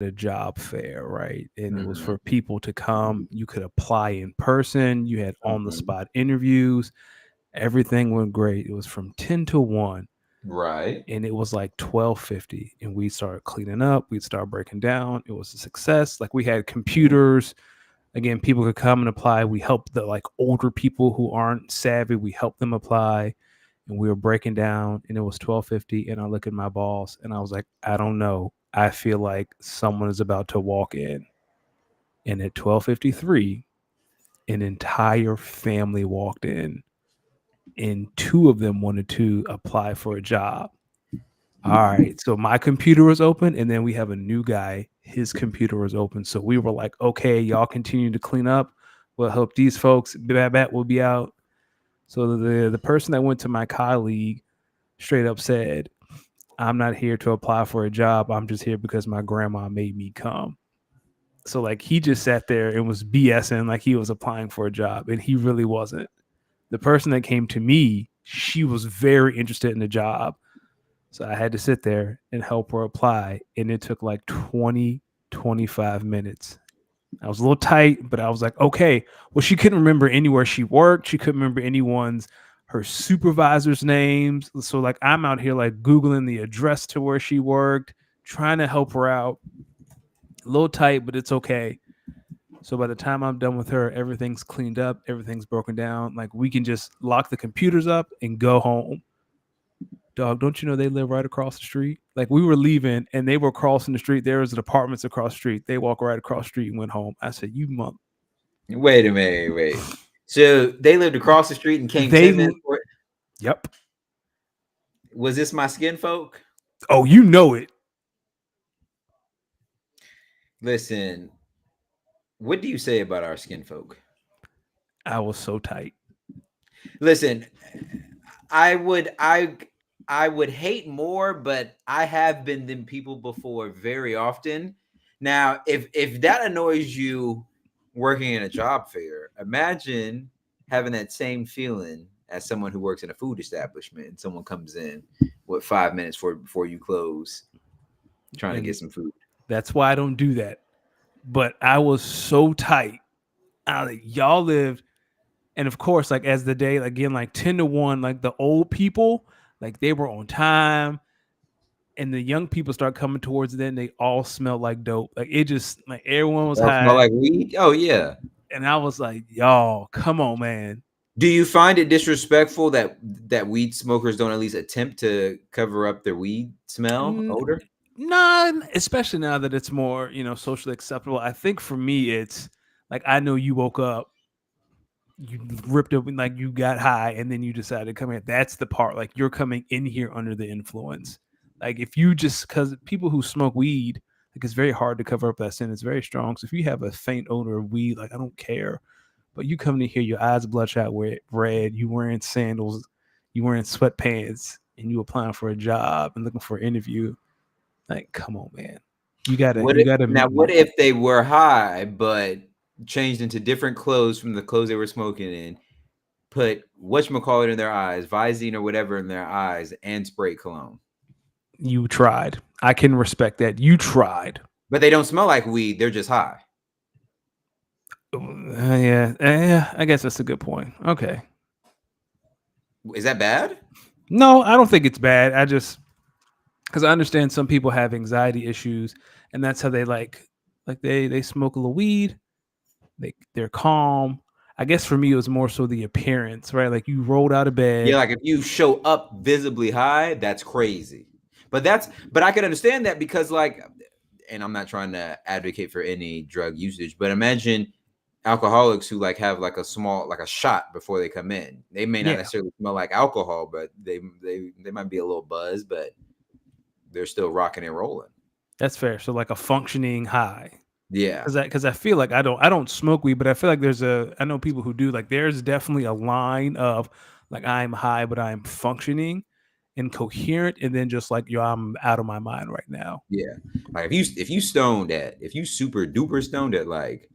a job fair, right? And it was Mm-hmm. for people to come. You could apply in person. You had on the Mm-hmm. spot interviews. Everything went great. It was from 10 to 1 Right. and it was like 12:50 and we started cleaning up, we'd start breaking down. It was a success. Like we had computers. Again, people could come and apply. We helped the like older people who aren't savvy. We helped them apply and we were breaking down and it was 12:50 and I look at my boss and I was like, I don't know. I feel like someone is about to walk in. And at 12:53, an entire family walked in and two of them wanted to apply for a job. All right. So my computer was open, and then we have a new guy. His computer was open. So we were like, okay, y'all continue to clean up. We'll help these folks. Bat will be out. So the person that went to my colleague straight up said, I'm not here to apply for a job. I'm just here because my grandma made me come. So like he just sat there and was BSing like he was applying for a job, and he really wasn't. The person that came to me, she was very interested in the job. So I had to sit there and help her apply. And it took like 20, 25 minutes. I was a little tight, but I was like, okay. Well, she couldn't remember anywhere she worked. She couldn't remember anyone's, her supervisor's names. So like I'm out here like Googling the address to where she worked, trying to help her out. A little tight, but it's okay. So by the time I'm done with her, everything's cleaned up, everything's broken down. Like we can just lock the computers up and go home. Dog, don't you know they live right across the street? Like we were leaving and they were crossing the street. There was apartments across the street. They walk right across the street and went home. I said, you month. Wait a minute. Wait. So they lived across the street and came They, 10 minutes for it. yep. Was this my skin folk? Oh, you know it. Listen, what do you say about our skin folk? I was so tight. Listen, I would I would hate more, but I have been them people before very often. Now, if that annoys you working in a job fair, imagine having that same feeling as someone who works in a food establishment and someone comes in with 5 minutes before you close trying to get And some food. that's why I don't do that. But I was so tight. Y'all lived. And of course, like as the day, again, like 10 to 1, like the old people, like they were on time. And the young people start coming towards them. They all smelled like dope. Like it just, like everyone was Y'all smell high. like weed? Oh yeah. And I was like, y'all, come on, man. Do you find it disrespectful that weed smokers don't at least attempt to cover up their weed smell N- odor? Nah, especially now that it's more, socially acceptable. I think for me, it's like I know you woke up, you ripped up, like you got high, and then you decided to come here. That's the part. Like you're coming in here under the influence. Like if you just, because people who smoke weed, like it's very hard to cover up that sin. It's very strong. So if you have a faint odor of weed, like I don't care. But you come in here, your eyes bloodshot red, you wearing sandals, you wearing sweatpants, and you applying for a job and looking for an interview. Like, come on, man. You gotta Now meet what me. if they were high but changed into different clothes from the clothes they were smoking in, put whatchamacallit in their eyes, Visine or whatever in their eyes, and spray cologne? You tried. I can respect that. You tried. But they don't smell like weed, they're just high. Yeah. I guess that's a good point. Okay. Is that bad? No, I don't think it's bad. I just, because I understand some people have anxiety issues, and that's how they like they smoke a little weed. They're calm. I guess for me it was more so the appearance, right? Like you rolled out of Yeah, bed. like if you show up visibly high, that's crazy. But I can understand that because like, and I'm not trying to advocate for any drug usage, but imagine alcoholics who like have like a small like a shot before they come in. They may not Yeah, necessarily smell like alcohol, but they might be a little buzzed, but they're still rocking and rolling. that's fair. So like a functioning high. Yeah. Because I feel like I don't smoke weed, but I feel like I know people who do. Like there's definitely a line of like I'm high, but I'm functioning and coherent, and then just like yo, I'm out of my mind right now. Yeah. Like if you super duper stoned at like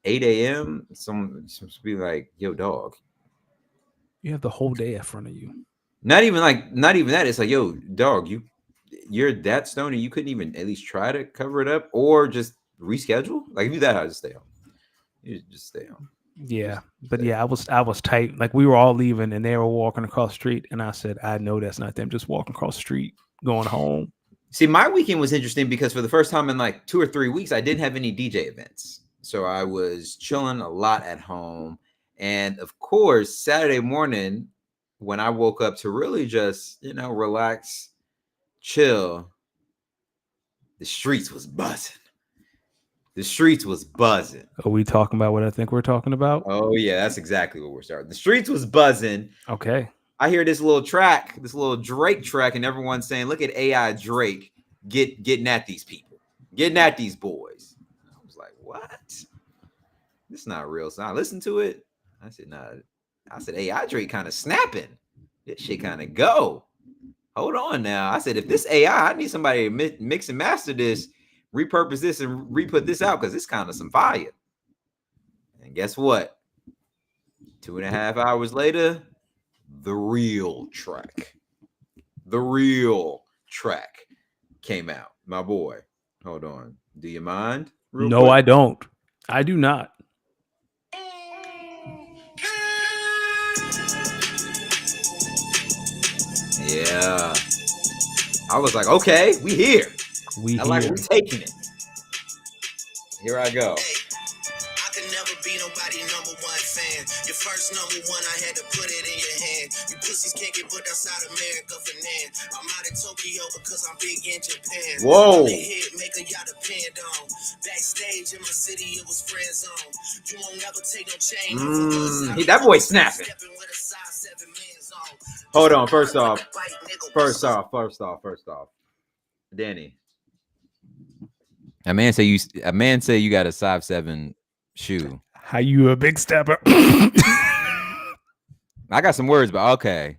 8 a.m., some be like, yo, dog. You have the whole day in front of you. Not even that. It's like, yo, dog, you're that stoned and you couldn't even at least try to cover it up or just reschedule? Like if you that high, just stay home. You just stay home. Yeah, Just but stay yeah, I was tight. Like we were all leaving, and they were walking across the street, and I said, I know that's not them, just walking across the street, going home. See, my weekend was interesting because for the first time in like 2 or 3 weeks, I didn't have any DJ events. So I was chilling a lot at home. And of course, Saturday morning, when I woke up to really just, relax, chill, the streets was buzzing. The streets was buzzing. Are we talking about what I think we're talking about? Oh, yeah, that's exactly what we're starting. The streets was buzzing. Okay. I hear this little track, this little Drake track, and everyone's saying, look at AI Drake getting at these people, getting at these boys. I was like, what? This is not real. So I listened to it. I said, nah. I said, AI Drake kind of snapping. This shit kind of go. Hold on now. I said, if this AI, I need somebody to mix and master this, repurpose this, and re-put this out because it's kind of some fire. And guess what? 2.5 hours later, the real track came out. My boy. Hold on. Do you mind? Real No, quick. I don't. I do not. Yeah. I was like, okay, we here. We I like here. we taking it. Here I go. I could never be nobody number one fan. Your first number one, I had to put it in your hand. You pussies can't get put outside America for nan. I'm out in Tokyo because I'm big in Japan. Whoa. I'm the hit maker y'all depend on. Backstage in my city, it was friend zone. You won't never take no chain. That boy snapping. Hold on. First off, Danny. A man say you got a 5'7" shoe. How you a big stepper? I got some words, but okay.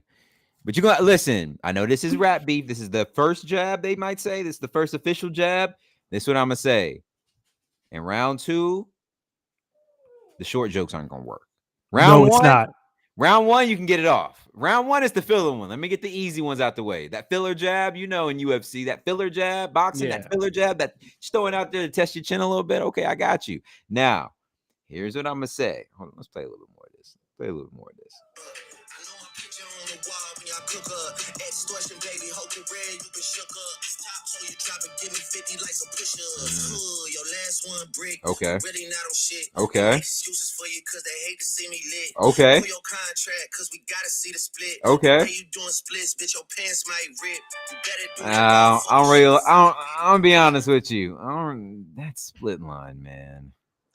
But you gonna listen. I know this is rap beef. This is the first jab, they might say. This is the first official jab. This is what I'm gonna say. In round 2, the short jokes aren't gonna work. No, it's not. Round 1, you can get it off. Round 1 is the filler one. Let me get the easy ones out the way. That filler jab, in UFC, that filler jab, boxing, Yeah. that filler jab, that just throwing out there to test your chin a little bit. Okay, I got you. Now, here's what I'm gonna say. Hold on, let's play a little bit more of this. Play a little more of this. Extortion, baby, hope it red, you been shook up. This top, so you drop it, give me 50 like some push-ups. Your last one brick. Okay. Really not on shit. Okay. Make excuses for you because they hate to see me lit. Okay. For your contract, because we gotta see the split. Okay. Hey, you doing splits, bitch, your pants might rip. You better do I'm gonna be honest with you. That split line, man.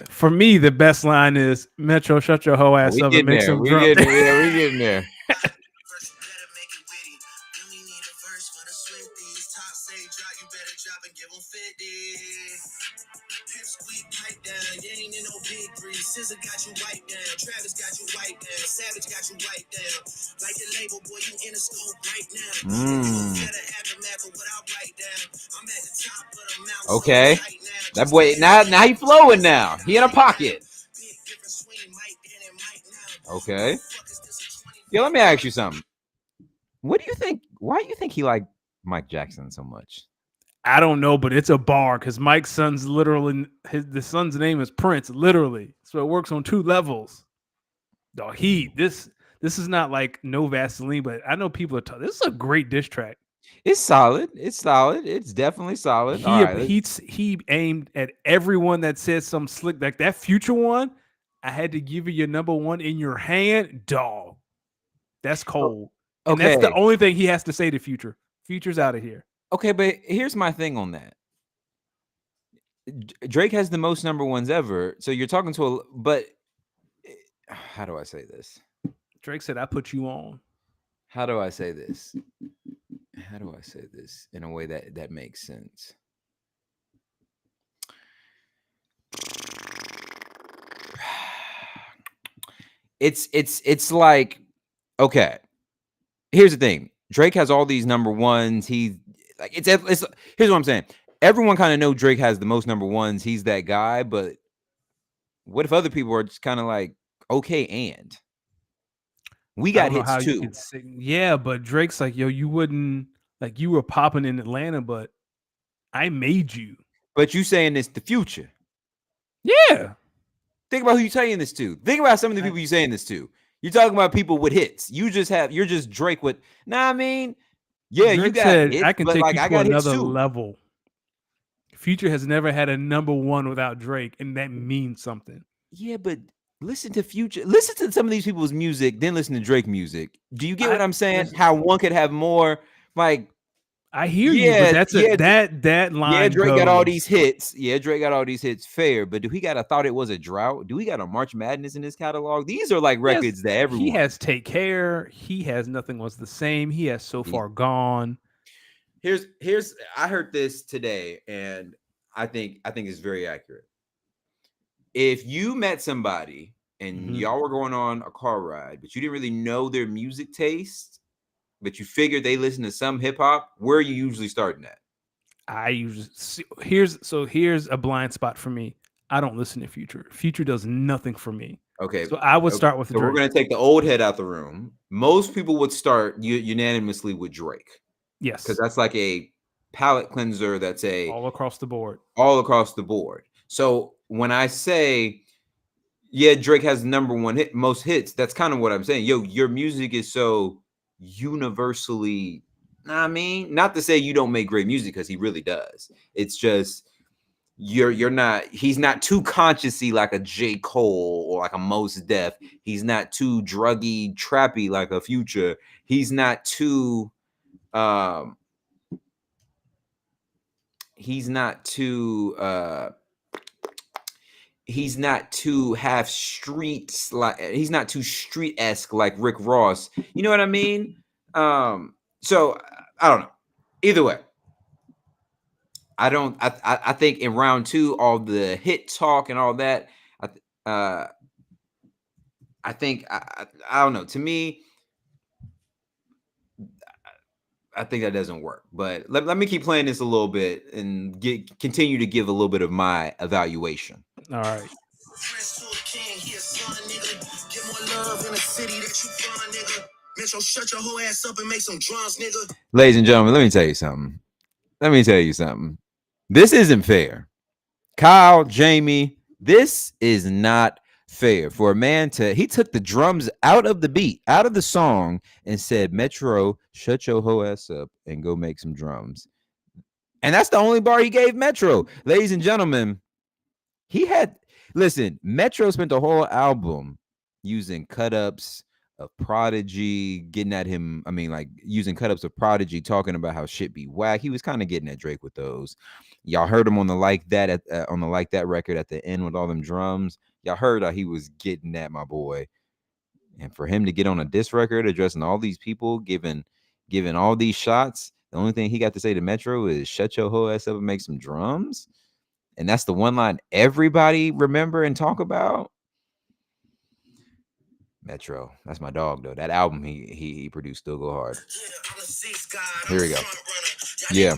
For me, the best line is Metro, shut your hoe ass up and make some drum. We getting there. Scissor got you wiped down. Travis got you wiped down. Savage got you wiped down. Like the label boy, you in the scope right now. I'm at the top of the mountain. Okay. That boy now he flowing now. He in a pocket. Okay. Yeah, let me ask you something. What do you think? Why do you think he liked Mike Jackson so much? I don't know, but it's a bar because Mike's son's literally the son's name is Prince, literally. So it works on 2 levels. Dog, this is not like no Vaseline, but I know people are talking. This is a great diss track. It's solid. It's solid. It's definitely solid. He aimed at everyone that said some slick like that Future one. I had to give you your number one in your hand, dog. That's cold. Okay. And that's the only thing he has to say to Future. Future's out of here. Okay, but here's my thing on that. Drake has the most number ones ever. So you're talking to but how do I say this? Drake said, I put you on. How do I say this? How do I say this in a way that makes sense? It's like, okay. Here's the thing. Drake has all these number ones. Here's what I'm saying. Everyone kind of know Drake has the most number ones. He's that guy, but what if other people are just kind of like, okay, and we got hits too. Yeah, but Drake's like, yo, you wouldn't Like you were popping in Atlanta, but I made you. But you saying it's the future. Yeah. Think about who you saying this to. Think about some of the people you saying this to. You're talking about people with hits. You're just Drake with. Nah, I mean, yeah, you Drake got said, hits, I can but take like you I to got hits another too. level. Future has never had a number one without Drake, and that means something. Yeah, but listen to Future. Listen to some of these people's music, then listen to Drake music. Do you get what I'm saying? Listen, How one could have more like, I hear you, but yeah, that's yeah, that yeah, line Drake got all goes. these hits. Yeah, Drake got all these hits. Fair, but do he got a thought it was a drought? Do we got a March Madness in his catalog? These are like Yes, records that he everyone. has Take Care. He has Nothing Was the Same. He has So He, Far Gone. here's I heard this today, and I think it's very accurate. If you met somebody and Mhm. y'all were going on a car ride, but you didn't really know their music taste, but you figured they listen to some hip hop, where are you usually starting at? I usually here's a blind spot for me. I don't listen to Future. Future does nothing for me. Okay. So I would Okay. start with So we're Drake. gonna take the old head out the room. Most people would start unanimously with Drake because Yes, that's like a palate cleanser. That's a all across the board. all across the board. So when I say, yeah, Drake has number one hit, most hits, that's kind of what I'm saying. Yo, your music is so universally. I mean, not to say you don't make great music because he really does. It's just you're not. He's not too consciously like a J. Cole or like a Mos Def. He's not too druggy, trappy like a Future. He's not too. Um, he's not too. He's not too half streets like he's not too street-esque like Rick Ross. You know what I mean? So I don't know. Either way, I don't I think in round two, all the hit talk and all that, uh I think I don't know. To me, I think that doesn't work. But let me keep playing this a little bit and continue to give a little bit of my evaluation. All right. Prince to a king, he a son, nigga. Get more love in a city that you from, nigga. Metro, shut your whole ass up and make some drums, nigga. Ladies and gentlemen, let me tell you something. Let me tell you something. This isn't fair. Kyle, Jamie, this is not fair for a man he took the drums out of the beat, out of the song, and said, Metro, shut your whole ass up and go make some drums. And that's the only bar he gave Metro. Ladies and gentlemen, listen, Metro spent the whole album using cut-ups of Prodigy, getting at him. I mean, like using cut-ups of Prodigy, talking about how shit be whack. He was kind of getting at Drake with those. Y'all heard him on the Like That on the Like That record at the end with all them drums. Y'all heard how he was getting at my boy. And for him to get on a diss record addressing all these people, giving all these shots, the only thing he got to say to Metro is shut your whole ass up and make some drums. And that's the one line everybody remember and talk about. Metro, that's my dog though. That album he produced still go hard. Here we go. Yeah,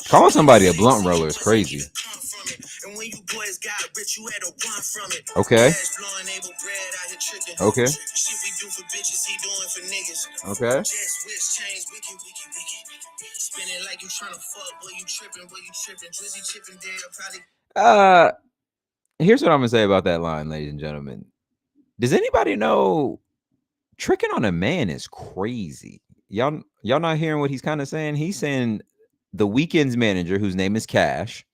calling somebody a blunt roller is crazy. Okay. Okay. Okay. Uh, here's what I'm gonna say about that line, ladies and gentlemen. Does anybody know tricking on a man is crazy? Y'all not hearing what he's kind of saying? He's saying the Weeknd's manager, whose name is Cash.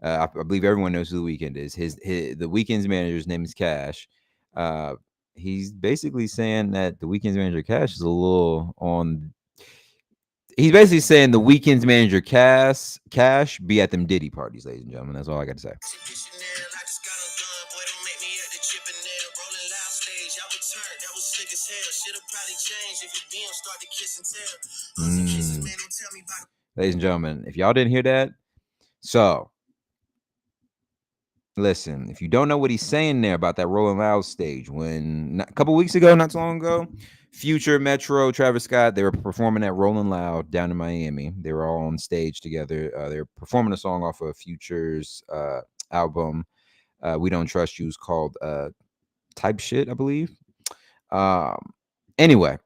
I believe everyone knows who the Weeknd is. The Weeknd's manager's name is Cash. He's basically saying that the Weeknd's manager Cash is a little on. He's basically saying the Weeknd's manager Cash be at them Diddy parties, ladies and gentlemen. That's all I got to say. Ladies and gentlemen, if y'all didn't hear that, so listen, if you don't know what he's saying there about that Rolling Loud stage, when a couple weeks ago, not so long ago, Future, Metro, Travis Scott, they were performing at Rolling Loud down in Miami. They were all on stage together. They're performing a song off of Future's album, We Don't Trust You, called Type Shit, I believe. Anyway,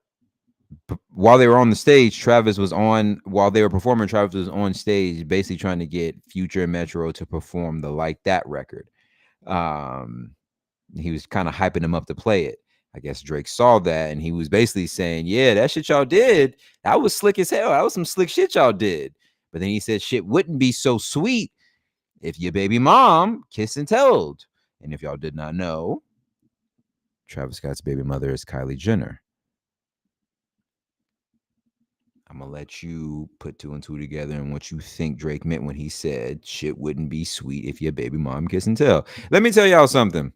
while they were on the stage, while they were performing, Travis was on stage basically trying to get Future and Metro to perform the Like That record. He was kind of hyping them up to play it. I guess Drake saw that and he was basically saying, yeah, that shit y'all did, that was slick as hell. That was some slick shit y'all did. But then he said shit wouldn't be so sweet if your baby mom kissed and told. And if y'all did not know, Travis Scott's baby mother is Kylie Jenner. I'm going to let you put 2 and 2 together and what you think Drake meant when he said shit wouldn't be sweet if your baby mom kiss and tell. Let me tell y'all something.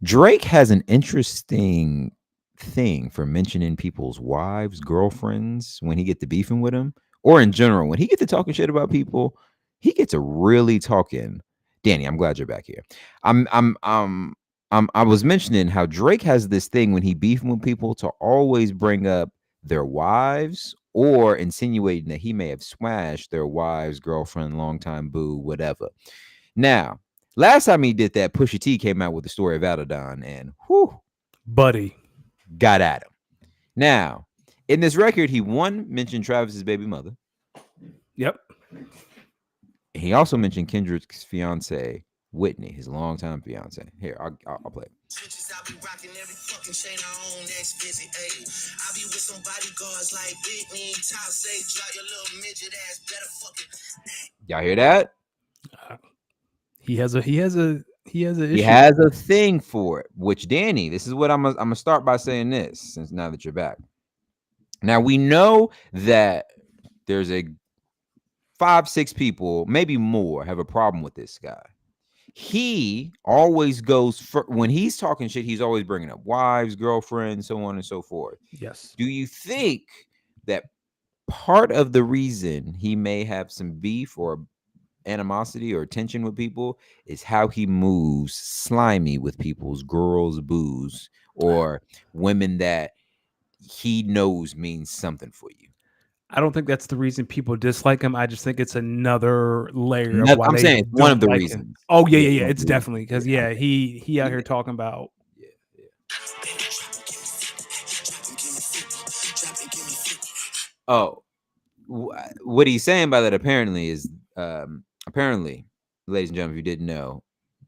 Drake has an interesting thing for mentioning people's wives, girlfriends when he get to beefing with them, or in general, when he get to talking shit about people, he gets to really talking. Danny, I'm glad you're back here. I was mentioning how Drake has this thing when he beefing with people to always bring up their wives or insinuating that he may have smashed their wives, girlfriend, longtime boo, whatever. Now, last time he did that, Pusha T came out with the story of Adidon and buddy got at him. Now, in this record, he mentioned Travis's baby mother. Yep. He also mentioned Kendrick's fiance, Whitney, his longtime fiance. Here, I'll play it. Switches, I be rocking every fucking chain I own. Next visit, ayy. I be with some bodyguards like Whitney. Top say, drop your little midget ass. Better fucking. Y'all hear that? He has a issue. He has a thing for it. Which, Danny, this is what I'm gonna start by saying this. Since now that you're back, now we know that there's a 5-6 people, maybe more, have a problem with this guy. He always goes for, when he's talking shit, he's always bringing up wives, girlfriends, so on and so forth. Yes. Do you think that part of the reason he may have some beef or animosity or tension with people is how he moves slimy with people's girls, boos, or women that he knows means something for you? I don't think that's the reason people dislike him. I just think it's another layer of why I'm saying it's one of the like reasons. him. Oh yeah. It's definitely because he out here talking about. Oh, what he's saying by that apparently is ladies and gentlemen, if you didn't know,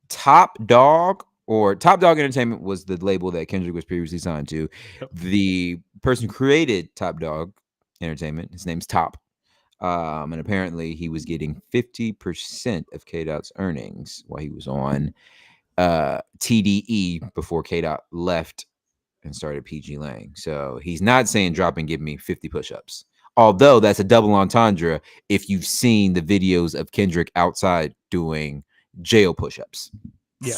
Top Dog Entertainment was the label that Kendrick was previously signed to. Yep. The person who created Top Dog Entertainment, his name's Top. And apparently he was getting 50% of K-Dot's earnings while he was on TDE before K-Dot left and started PG Lang. So he's not saying drop and give me 50 push-ups. Although that's a double entendre if you've seen the videos of Kendrick outside doing jail push-ups. Yeah.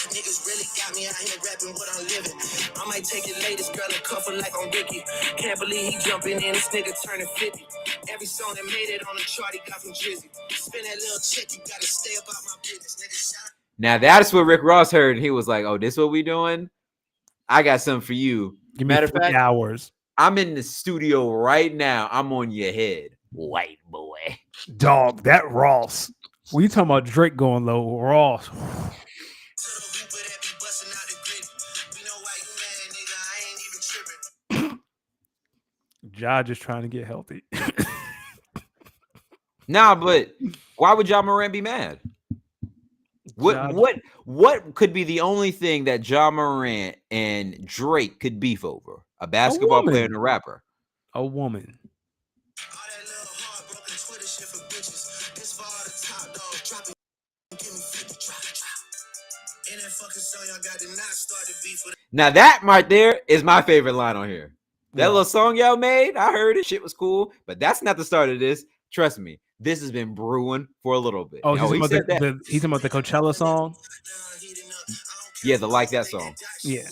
Niggas really got me out here rapping what I'm living. I might take your latest girl and cuff her like I'm Ricky. Can't believe he jumping in, this nigga turning 50. Every song that made it on the chart he got from Drizzy. Spin that little check, you gotta stay about my business, nigga. Now that's what Rick Ross heard, and he was like, "Oh, this what we doing? I got something for you." Give me Matter of fact, hours. I'm in the studio right now. I'm on your head, white boy. Dog, that Ross. When you talking about Drake going low, Ross. Ja just trying to get healthy. Nah, but why would Ja Morant be mad? What could be the only thing that Ja Morant and Drake could beef over? A basketball player and a rapper. A woman. Now that right there is my favorite line on here. That little song y'all made, I heard it. Shit was cool, but that's not the start of this. Trust me, this has been brewing for a little bit. Oh, he's talking about the Coachella song? Yeah, the Like That song. Yeah.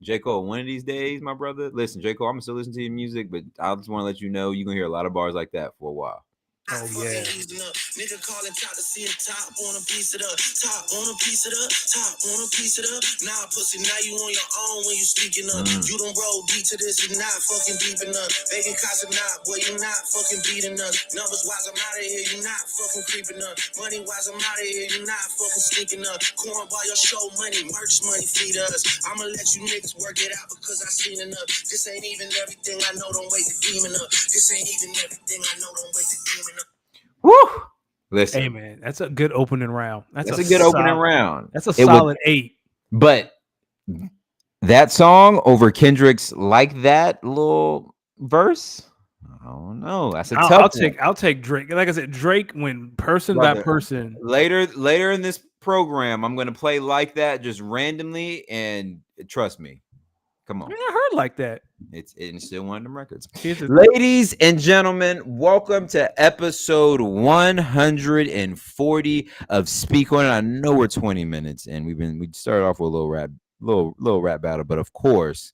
J. Cole, one of these days, my brother. Listen, J. Cole, I'm gonna still listen to your music, but I just want to let you know you're gonna hear a lot of bars like that for a while. Oh, yeah. Easing up. Nigga calling top to see the top on a piece of the top on a piece of the top on a piece of the nah pussy. Now you on your own when you speaking up. You don't roll deep to this, you not fucking deep enough. Begging cops or not, boy, you not fucking beating us. Numbers wise, I'm out of here, you not fucking creeping up. Money wise, I'm out of here, you not fucking sneaking up. Corn by your show money, merch money, feed us. I'ma let you niggas work it out because I seen enough. This ain't even everything I know, don't wait to demon up. This ain't even everything I know, don't wait to demon up. Woo! Listen, Hey, man, that's a good opening round. that's a good opening round. That's a solid 8. But that song over Kendrick's "Like That" little verse, I don't know. That's a tough one. I'll take Drake. Like I said, Drake went person by Brother, person. Later in this program, I'm gonna play "Like That" just randomly, and trust me, come on. I heard like that. It's still one of them records. Here's a- Ladies and gentlemen, welcome to episode 140 of Speak On It. I know we're 20 minutes, and we started off with a little rap battle, but of course,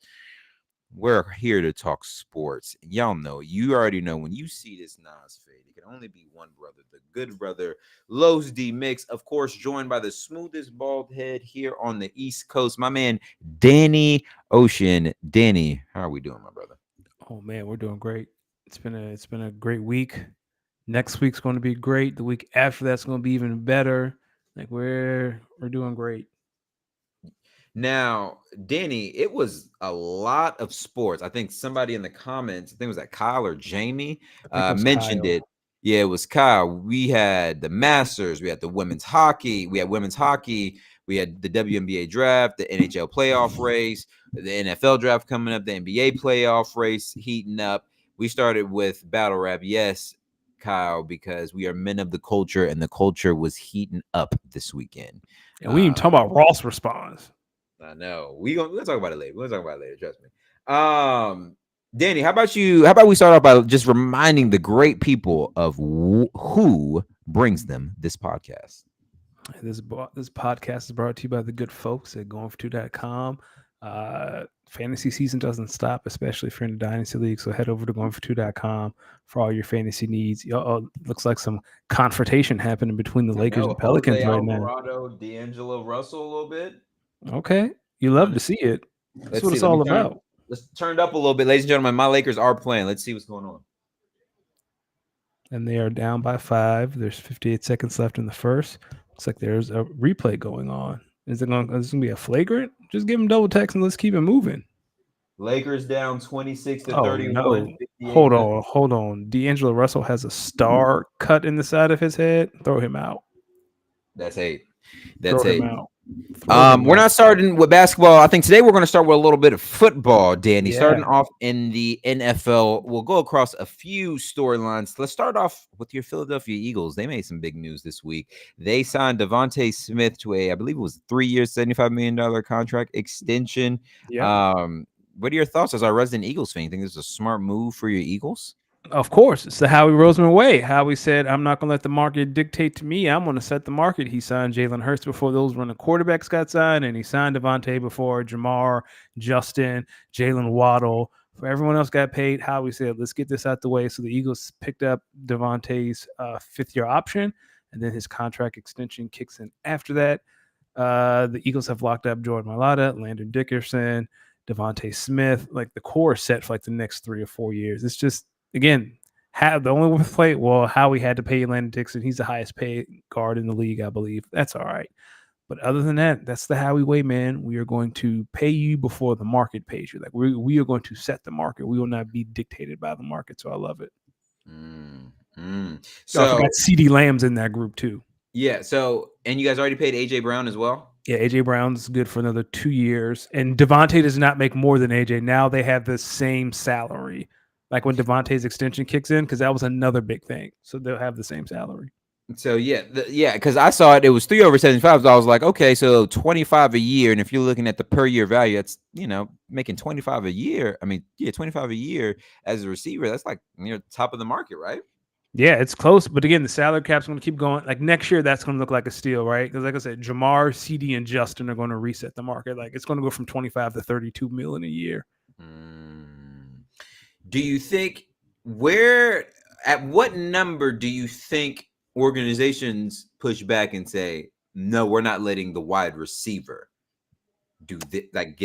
we're here to talk sports. Y'all know, you already know, when you see this Nas fade, it can only be one brother, the good brother, Los D Mix, of course, joined by the smoothest bald head here on the East Coast, my man, Danny Ocean. Danny, how are we doing, my brother? Oh man, we're doing great. It's been a great week. Next week's going to be great. The week after that's going to be even better. Like we're doing great. Now, Danny, it was a lot of sports. I think somebody in the comments, I think it was that Kyle or Jamie, mentioned Kyle. it. Yeah, it was Kyle. We had the Masters, we had the women's hockey, we had the WNBA draft, the NHL playoff race, the NFL draft coming up, the NBA playoff race heating up. We started with battle rap, yes, Kyle, because we are men of the culture, and the culture was heating up this weekend. And we even talk about Ross response. I know. We'll talk about it later. Trust me. Danny, how about we start off by just reminding the great people of who brings them this podcast? This podcast is brought to you by the good folks at goingfor2.com. Fantasy season doesn't stop, especially if you're in the Dynasty League. So head over to goingfor2.com for all your fantasy needs. Looks like some confrontation happening between the Lakers and Pelicans right now. Alvarado, D'Angelo Russell a little bit. Okay. You love to see it. That's what it's all about. Let's turn it up a little bit, ladies and gentlemen. My Lakers are playing. Let's see what's going on. And they are down by 5. There's 58 seconds left in the first. Looks like there's a replay going on. Is it going to be a flagrant? Just give them double text and let's keep it moving. Lakers down 26-31. No. Hold on. D'Angelo Russell has a star cut in the side of his head. Throw him out. That's hate. We're not starting with basketball. I think today we're going to start with a little bit of football, Danny. Yeah. Starting off in the NFL, we'll go across a few storylines. Let's start off with your Philadelphia Eagles. They made some big news this week. They signed Devontae Smith to I believe it was 3 years, $75 million contract extension. Yeah. What are your thoughts as our resident Eagles fan? You think this is a smart move for your Eagles? Of course. It's the Howie Roseman way. Howie said, I'm not going to let the market dictate to me. I'm going to set the market. He signed Jalen Hurts before those running quarterbacks got signed, and he signed Devontae before Jamar, Justin, Jalen Waddle. For everyone else got paid, Howie said, let's get this out the way. So the Eagles picked up Devontae's fifth-year option, and then his contract extension kicks in after that. The Eagles have locked up Jordan Mailata, Landon Dickerson, Devontae Smith. Like the core is set for like the next 3 or 4 years. It's just, again, the only one play. Well, Howie had to pay Landon Dixon. He's the highest paid guard in the league, I believe. That's all right. But other than that, that's the Howie way, man. We are going to pay you before the market pays you. Like we are going to set the market. We will not be dictated by the market. So I love it. So I forgot CeeDee Lamb's in that group too. Yeah. So, and you guys already paid AJ Brown as well? Yeah, AJ Brown's good for another 2 years. And Devontae does not make more than AJ. Now they have the same salary. Like when Devontae's extension kicks in, because that was another big thing. So they'll have the same salary. So because I saw it was 3 over 75. So I was like, okay, so 25 a year, and if you're looking at the per year value, that's making 25 a year. I mean, 25 a year as a receiver. That's like near the top of the market, right? Yeah, it's close. But again, the salary cap's going to keep going. Like next year, that's going to look like a steal, right? Because like I said, Jamar, CD, and Justin are going to reset the market. Like it's going to go from 25 to 32 million a year. Do you think where At what number do you think organizations push back and say, no, we're not letting the wide receiver do this, like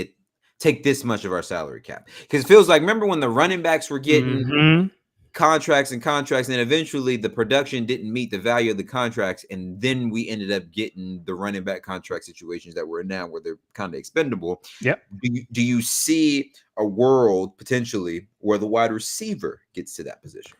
take this much of our salary cap? Because it feels like, remember when the running backs were getting contracts, and then eventually the production didn't meet the value of the contracts, and then we ended up getting the running back contract situations that we're in now, where they're kind of expendable. Yep. Do you see a world potentially where the wide receiver gets to that position?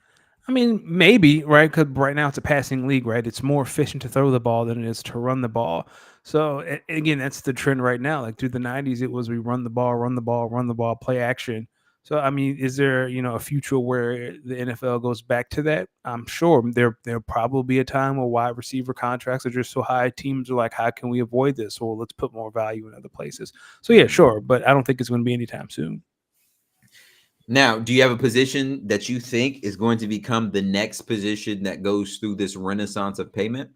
I mean, maybe, right? Because right now it's a passing league, right? It's more efficient to throw the ball than it is to run the ball. So again, that's the trend right now. Like through the 90s, it was we run the ball, play action. So I mean, is there a future where the NFL goes back to that? I'm sure there'll probably be a time where wide receiver contracts are just so high. Teams are like, how can we avoid this? Well, let's put more value in other places. So yeah, sure, but I don't think it's going to be anytime soon. Now, do you have a position that you think is going to become the next position that goes through this renaissance of payment?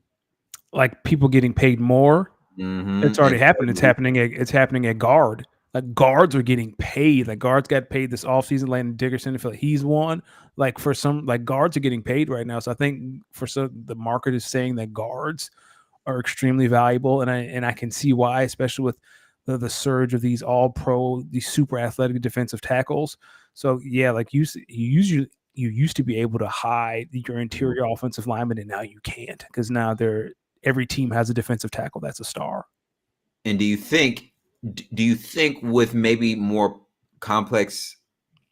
Like people getting paid more? It's already happened. It's happening at guard. Like guards are getting paid. Like guards got paid this offseason. Landon Dickerson, I feel like he's one. Like for some, like guards are getting paid right now. So I think for some, the market is saying that guards are extremely valuable, and I can see why, especially with the surge of these all pro, these super athletic defensive tackles. So yeah, like you used to be able to hide your interior offensive lineman, and now you can't, because now every team has a defensive tackle that's a star. And do you think with maybe more complex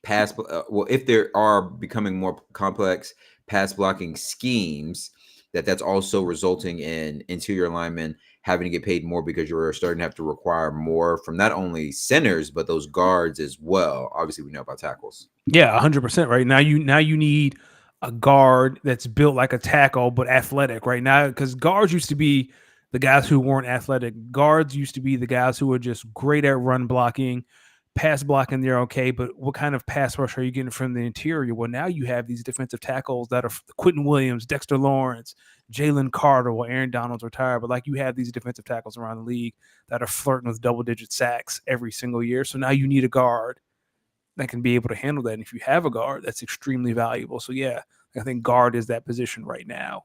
if there are becoming more complex pass blocking schemes, that's also resulting in interior linemen having to get paid more, because you're starting to have to require more from not only centers but those guards as well? Obviously, we know about tackles. Yeah, 100%. Right now, you need a guard that's built like a tackle but athletic. Right now, because guards used to be the guys who weren't athletic. Guards used to be the guys who were just great at run blocking, pass blocking. They're okay, but what kind of pass rush are you getting from the interior? Well, now you have these defensive tackles that are Quentin Williams, Dexter Lawrence, Jalen Carter. Well, Aaron Donald's retired, but like you have these defensive tackles around the league that are flirting with double-digit sacks every single year. So now you need a guard that can be able to handle that. And if you have a guard, that's extremely valuable. So yeah, I think guard is that position right now.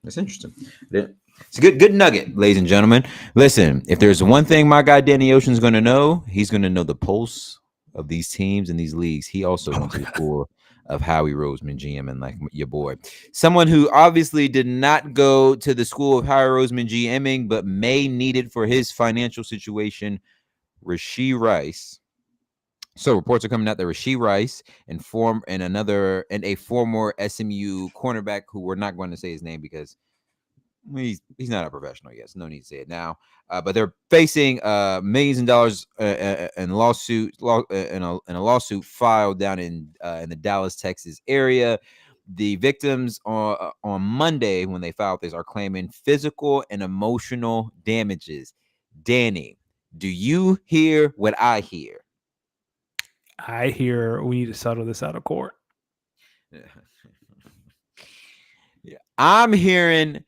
That's interesting. It's a good nugget, ladies and gentlemen. Listen, if there's one thing my guy Danny Ocean's going to know, he's going to know the pulse of these teams and these leagues. He also went to the school of Howie Roseman, GM, and like your boy. Someone who obviously did not go to the school of Howie Roseman GMing, but may need it for his financial situation, Rashee Rice. So reports are coming out that Rashee Rice and a former SMU cornerback, who we're not going to say his name because he's not a professional yet, so no need to say it now. But they're facing millions of dollars in a lawsuit filed down in the Dallas, Texas area. The victims on Monday, when they filed this, are claiming physical and emotional damages. Danny, do you hear what I hear? I hear we need to settle this out of court. Yeah, I'm hearing,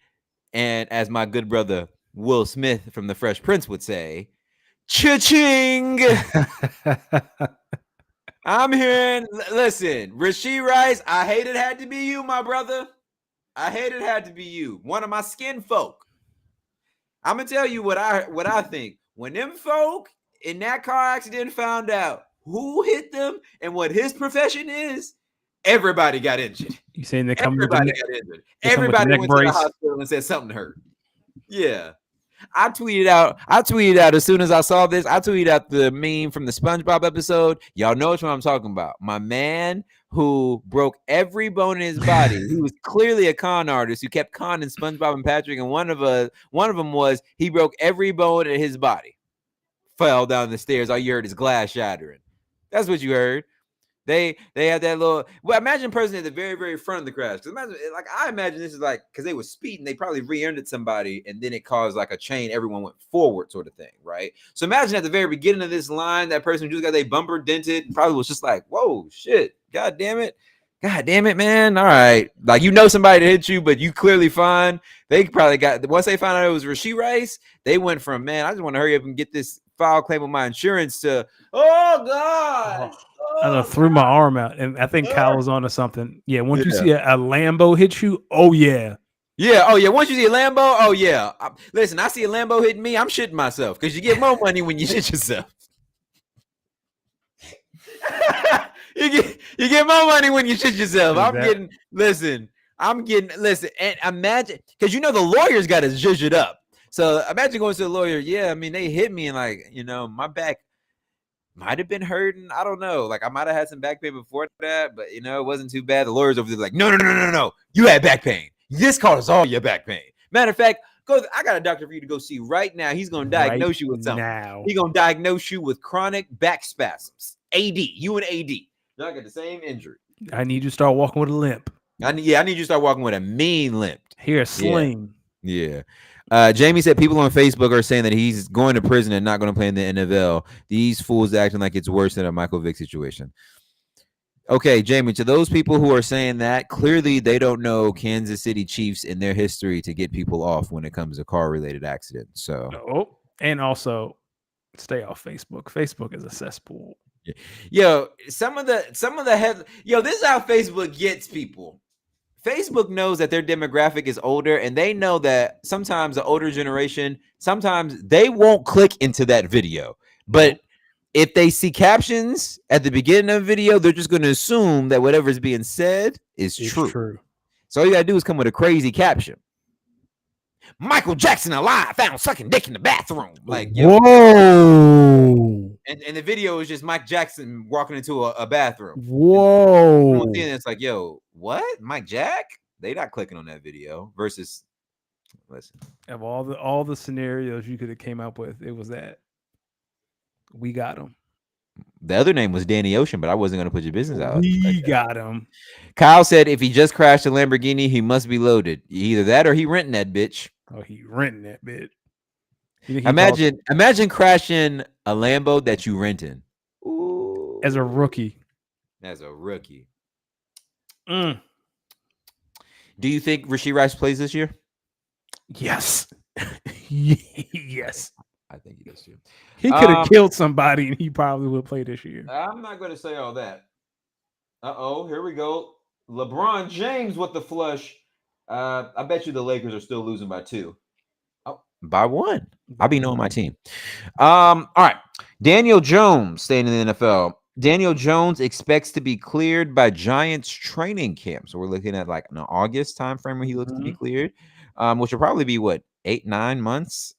and as my good brother Will Smith from The Fresh Prince would say, cha-ching. I'm hearing, listen, Rashee Rice, I hate it had to be you, my brother. I hate it had to be you. One of my skin folk. I'm going to tell you what I think. When them folk in that car accident found out who hit them and what his profession is, everybody got injured. You saying they come everybody got injured. Everybody went to the hospital and said something hurt. Yeah. I tweeted out as soon as I saw this. I tweeted out the meme from the SpongeBob episode. Y'all know what I'm talking about. My man who broke every bone in his body. He was clearly a con artist who kept conning SpongeBob and Patrick, and one of them was he broke every bone in his body. Fell down the stairs. All you heard is glass shattering. That's what you heard. They had that little. Well, imagine a person at the very, very front of the crash. I imagine this is like, because they were speeding, they probably rear-ended somebody, and then it caused like a chain. Everyone went forward, sort of thing, right? So imagine at the very beginning of this line, that person who just got their bumper dented probably was just like, "Whoa, shit! God damn it, man! All right, like somebody that hit you, but you clearly fine." They probably got, once they found out it was Rashee Rice, they went from, man, I just want to hurry up and get this file a claim on my insurance to, oh God. I done threw my arm out, and I think Kyle was onto something. Yeah, once you Yeah. see a Lambo hit you, oh yeah, Yeah. Oh yeah. Once you see a Lambo, oh yeah. Listen, I see a Lambo hitting me, I'm shitting myself because you get more money when you shit yourself. you get more money when you shit yourself. I'm getting listen, and imagine because you know the lawyer's got to zhuzh it up. So imagine going to the lawyer. Yeah, I mean they hit me and like my back might have been hurting. I don't know. Like I might have had some back pain before that, but it wasn't too bad. The lawyer's over there like, no. You had back pain. This caused all your back pain. Matter of fact, I got a doctor for you to go see right now. He's gonna diagnose you with something. now. He's gonna diagnose you with chronic back spasms. AD. You and AD. Y'all got the same injury. I need you to start walking with a limp. I need you to start walking with a mean limp. Here, sling. Yeah. Jamie said people on Facebook are saying that he's going to prison and not going to play in the NFL. These fools acting like it's worse than a Michael Vick situation. Okay, Jamie, to those people who are saying that, clearly they don't know Kansas City Chiefs and their history to get people off when it comes to car-related accidents. So, and also stay off Facebook. Facebook is a cesspool. Yo, some of the head. Yo, this is how Facebook gets people. Facebook knows that their demographic is older, and they know that sometimes the older generation, sometimes they won't click into that video. But if they see captions at the beginning of the video, they're just going to assume that whatever is being said is true. So all you got to do is come with a crazy caption. Michael Jackson alive, found sucking dick in the bathroom. Like, yo. Whoa. And the video is just Mike Jackson walking into a bathroom. Whoa. And it's like, yo, what? Mike Jack? They not clicking on that video versus listen. Of all the scenarios you could have came up with, it was that. We got him. The other name was Danny Ocean, but I wasn't going to put your business out. We got him. Kyle said if he just crashed a Lamborghini, he must be loaded. Either that or he renting that bitch. Oh, he renting that bitch. Imagine crashing a Lambo that you renting. Ooh. As a rookie. Do you think Rashee Rice plays this year? Yes. Yes. I think he does too. He could have killed somebody and he probably would play this year. I'm not going to say all that. Here we go. LeBron James with the flush. I bet you the Lakers are still losing by 2. Oh, by 1. I'll be knowing my team. All right. Daniel Jones staying in the NFL. Daniel Jones expects to be cleared by Giants training camp. So we're looking at like an August time frame where he looks to be cleared, which will probably be what, 8-9 months?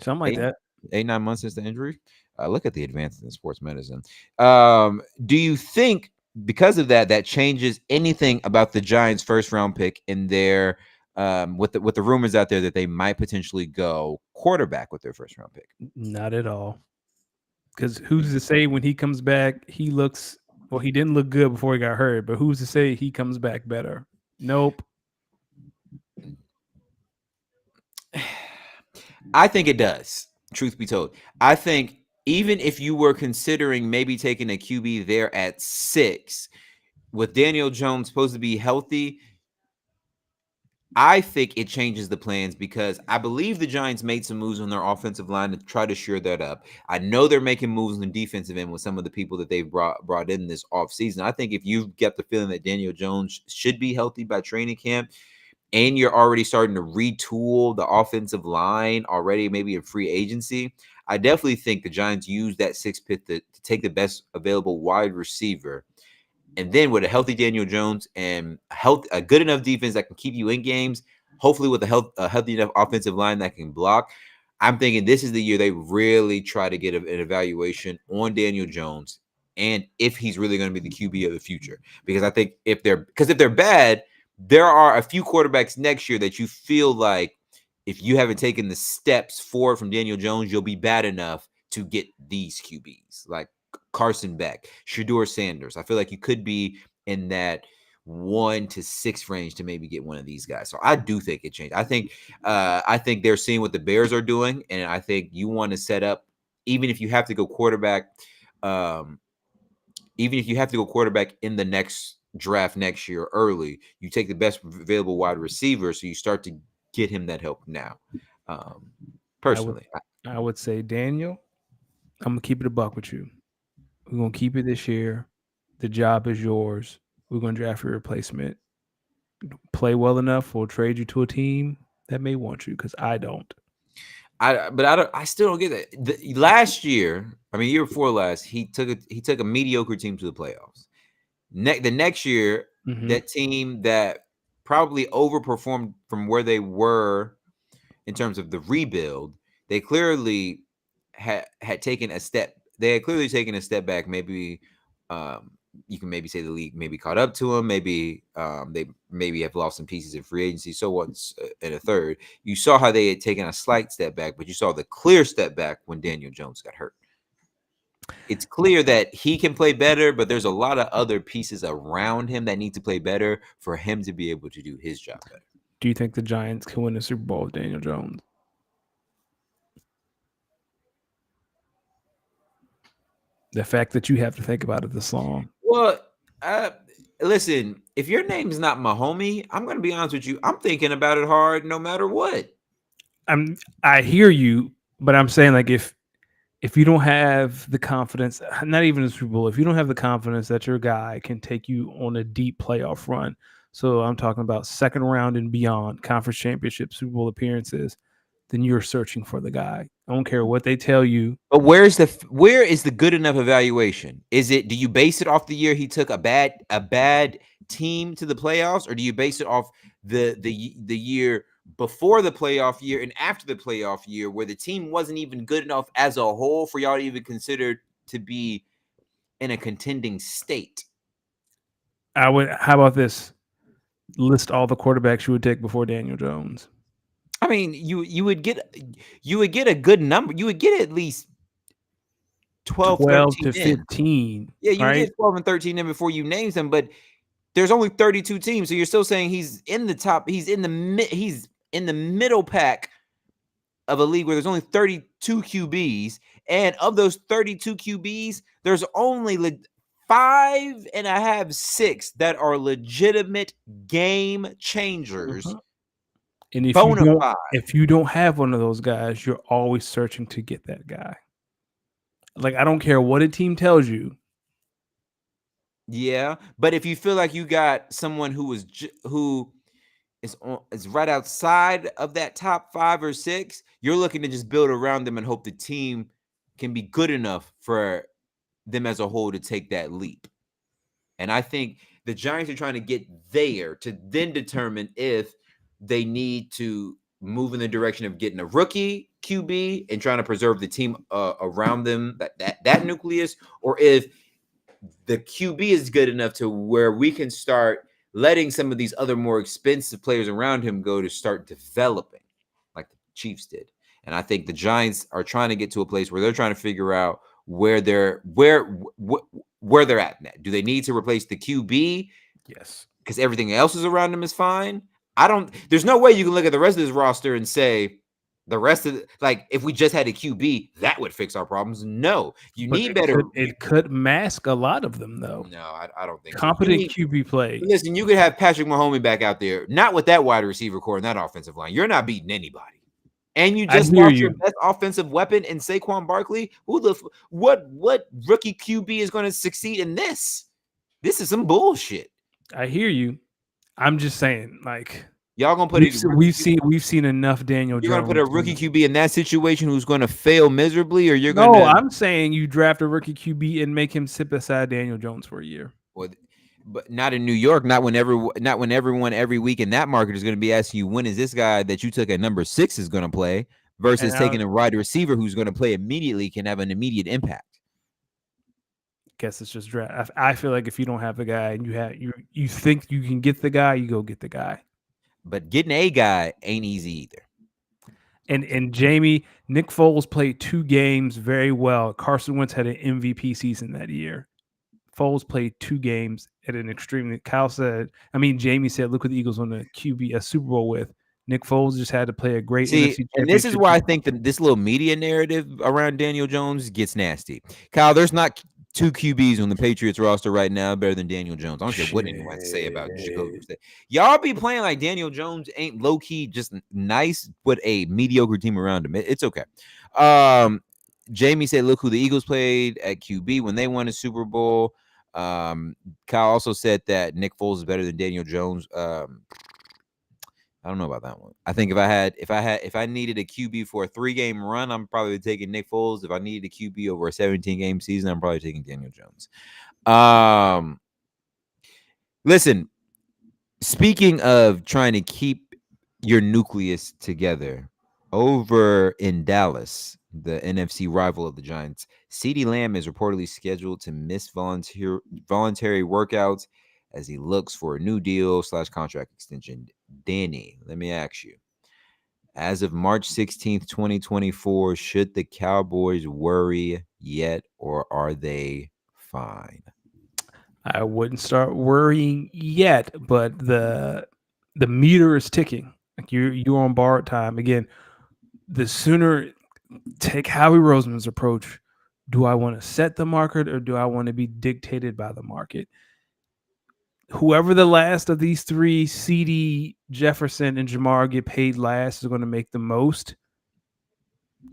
Something like that. 8-9 months since the injury. Look at the advances in sports medicine. Do you think because of that changes anything about the Giants' first round pick in their with the rumors out there that they might potentially go quarterback with their first round pick? Not at all. Because who's to say when he comes back, he didn't look good before he got hurt, but who's to say he comes back better? Nope. I think it does, truth be told. I think even if you were considering maybe taking a QB there at 6, with Daniel Jones supposed to be healthy, I think it changes the plans because I believe the Giants made some moves on their offensive line to try to shore that up. I know they're making moves on the defensive end with some of the people that they've brought in this offseason. I think if you've got the feeling that Daniel Jones should be healthy by training camp, and you're already starting to retool the offensive line already, maybe in free agency, I definitely think the Giants use that 6th pick to take the best available wide receiver. And then with a healthy Daniel Jones and a good enough defense that can keep you in games, hopefully with a healthy enough offensive line that can block, I'm thinking this is the year they really try to get an evaluation on Daniel Jones and if he's really going to be the QB of the future. Because I think if they're bad, there are a few quarterbacks next year that you feel like if you haven't taken the steps forward from Daniel Jones, you'll be bad enough to get these QBs like Carson Beck, Shedeur Sanders. I feel like you could be in that 1 to 6 range to maybe get one of these guys. So I do think it changed. I think they're seeing what the Bears are doing, and I think you want to set up, even if you have to go quarterback, in the next draft next year early, you take the best available wide receiver, so you start to get him that help now. Personally, I would say, Daniel, I'm gonna keep it a buck with you. We're gonna keep it this year. The job is yours. We're gonna draft your replacement. Play well enough, we'll trade you to a team that may want you because I don't. I still don't get that. Last year, I mean, year before last, he took a mediocre team to the playoffs. The next year, Mhm. that team that probably overperformed from where they were in terms of the rebuild, they clearly had taken a step. They had clearly taken a step back. Maybe you can maybe say the league maybe caught up to them. Maybe they maybe have lost some pieces in free agency. So once in a third, you saw how they had taken a slight step back, but you saw the clear step back when Daniel Jones got hurt. It's clear that he can play better, but there's a lot of other pieces around him that need to play better for him to be able to do his job better. Do you think the Giants can win the Super Bowl with Daniel Jones? The fact that you have to think about it this long. Well, uh, listen, if your name's not Mahomie, I'm going to be honest with you. I'm thinking about it hard no matter what. I hear you, but I'm saying like if you don't have the confidence, not even the Super Bowl, if you don't have the confidence that your guy can take you on a deep playoff run, so I'm talking about second round and beyond, conference championship, Super Bowl appearances, then you're searching for the guy. I don't care what they tell you. But where is the good enough evaluation? Is it, do you base it off the year he took a bad team to the playoffs, or do you base it off the year before the playoff year and after the playoff year where the team wasn't even good enough as a whole for y'all to even consider to be in a contending state? I would. How about this? List all the quarterbacks you would take before Daniel Jones. I mean, you would get a good number. You would get at least 12, 12 13 to in. 15. Yeah, you would Right? get 12 and 13 in before you name them, but there's only 32 teams, so you're still saying he's in the top. He's in the middle pack of a league where there's only 32 QBs, and of those 32 QBs, there's only 5.5, 6 that are legitimate game changers. Uh-huh. And Bona fide. if you don't have one of those guys, you're always searching to get that guy. Like I don't care what a team tells you. Yeah, but if you feel like you got someone who is right outside of that top 5 or 6, you're looking to just build around them and hope the team can be good enough for them as a whole to take that leap. And I think the Giants are trying to get there to then determine if they need to move in the direction of getting a rookie QB and trying to preserve the team around them, that nucleus, or if the QB is good enough to where we can start letting some of these other more expensive players around him go to start developing like the Chiefs did. And I think the Giants are trying to get to a place where they're trying to figure out where they're at now. Do they need to replace the QB? Yes. Because everything else is around them is fine. There's no way you can look at the rest of this roster and say the rest of if we just had a QB, that would fix our problems. No, you need better. It could mask a lot of them, though. No, I don't think competent so. QB play. Listen, you could have Patrick Mahomes back out there, not with that wide receiver core and that offensive line. You're not beating anybody. And you just lost your best offensive weapon in Saquon Barkley. What rookie QB is going to succeed in this? This is some bullshit. I hear you. I'm just saying, y'all gonna put we've seen enough Daniel Jones. You're gonna put a rookie QB in that situation who's gonna fail miserably, or you're no, gonna? I'm saying you draft a rookie QB and make him sit beside Daniel Jones for a year. But not in New York. Not when everyone every week in that market is going to be asking you, when is this guy that you took at number 6 is going to play, versus taking a wide receiver who's going to play immediately, can have an immediate impact. Guess it's just draft. I feel like if you don't have the guy and you think you can get the guy, you go get the guy. But getting a guy ain't easy either. And Jamie, Nick Foles played 2 games very well. Carson Wentz had an MVP season that year. Foles played 2 games at an extremely. Jamie said, look what the Eagles won a Super Bowl with. Nick Foles just had to play a great NFC championship. And this is why I think that this little media narrative around Daniel Jones gets nasty. Kyle, there's not two QBs on the Patriots roster right now better than Daniel Jones. I don't care what anyone has to say about Jacoby Brissett. Y'all be playing like Daniel Jones ain't low key just nice, but a mediocre team around him. It's okay. Jamie said, "Look who the Eagles played at QB when they won a Super Bowl." Kyle also said that Nick Foles is better than Daniel Jones. I don't know about that one. I think if I needed a QB for a 3-game run, I'm probably taking Nick Foles. If I needed a QB over a 17-game season, I'm probably taking Daniel Jones. Listen, speaking of trying to keep your nucleus together, over in Dallas, the NFC rival of the Giants, CeeDee Lamb is reportedly scheduled to miss voluntary workouts as he looks for a new deal / contract extension. Danny, let me ask you, as of March 16th, 2024, should the Cowboys worry yet, or are they fine? I wouldn't start worrying yet, but the meter is ticking. Like you're on borrowed time. Again, the sooner take Howie Roseman's approach. Do I want to set the market or do I want to be dictated by the market? Whoever the last of these three, CD, Jefferson, and Jamar, get paid last is going to make the most.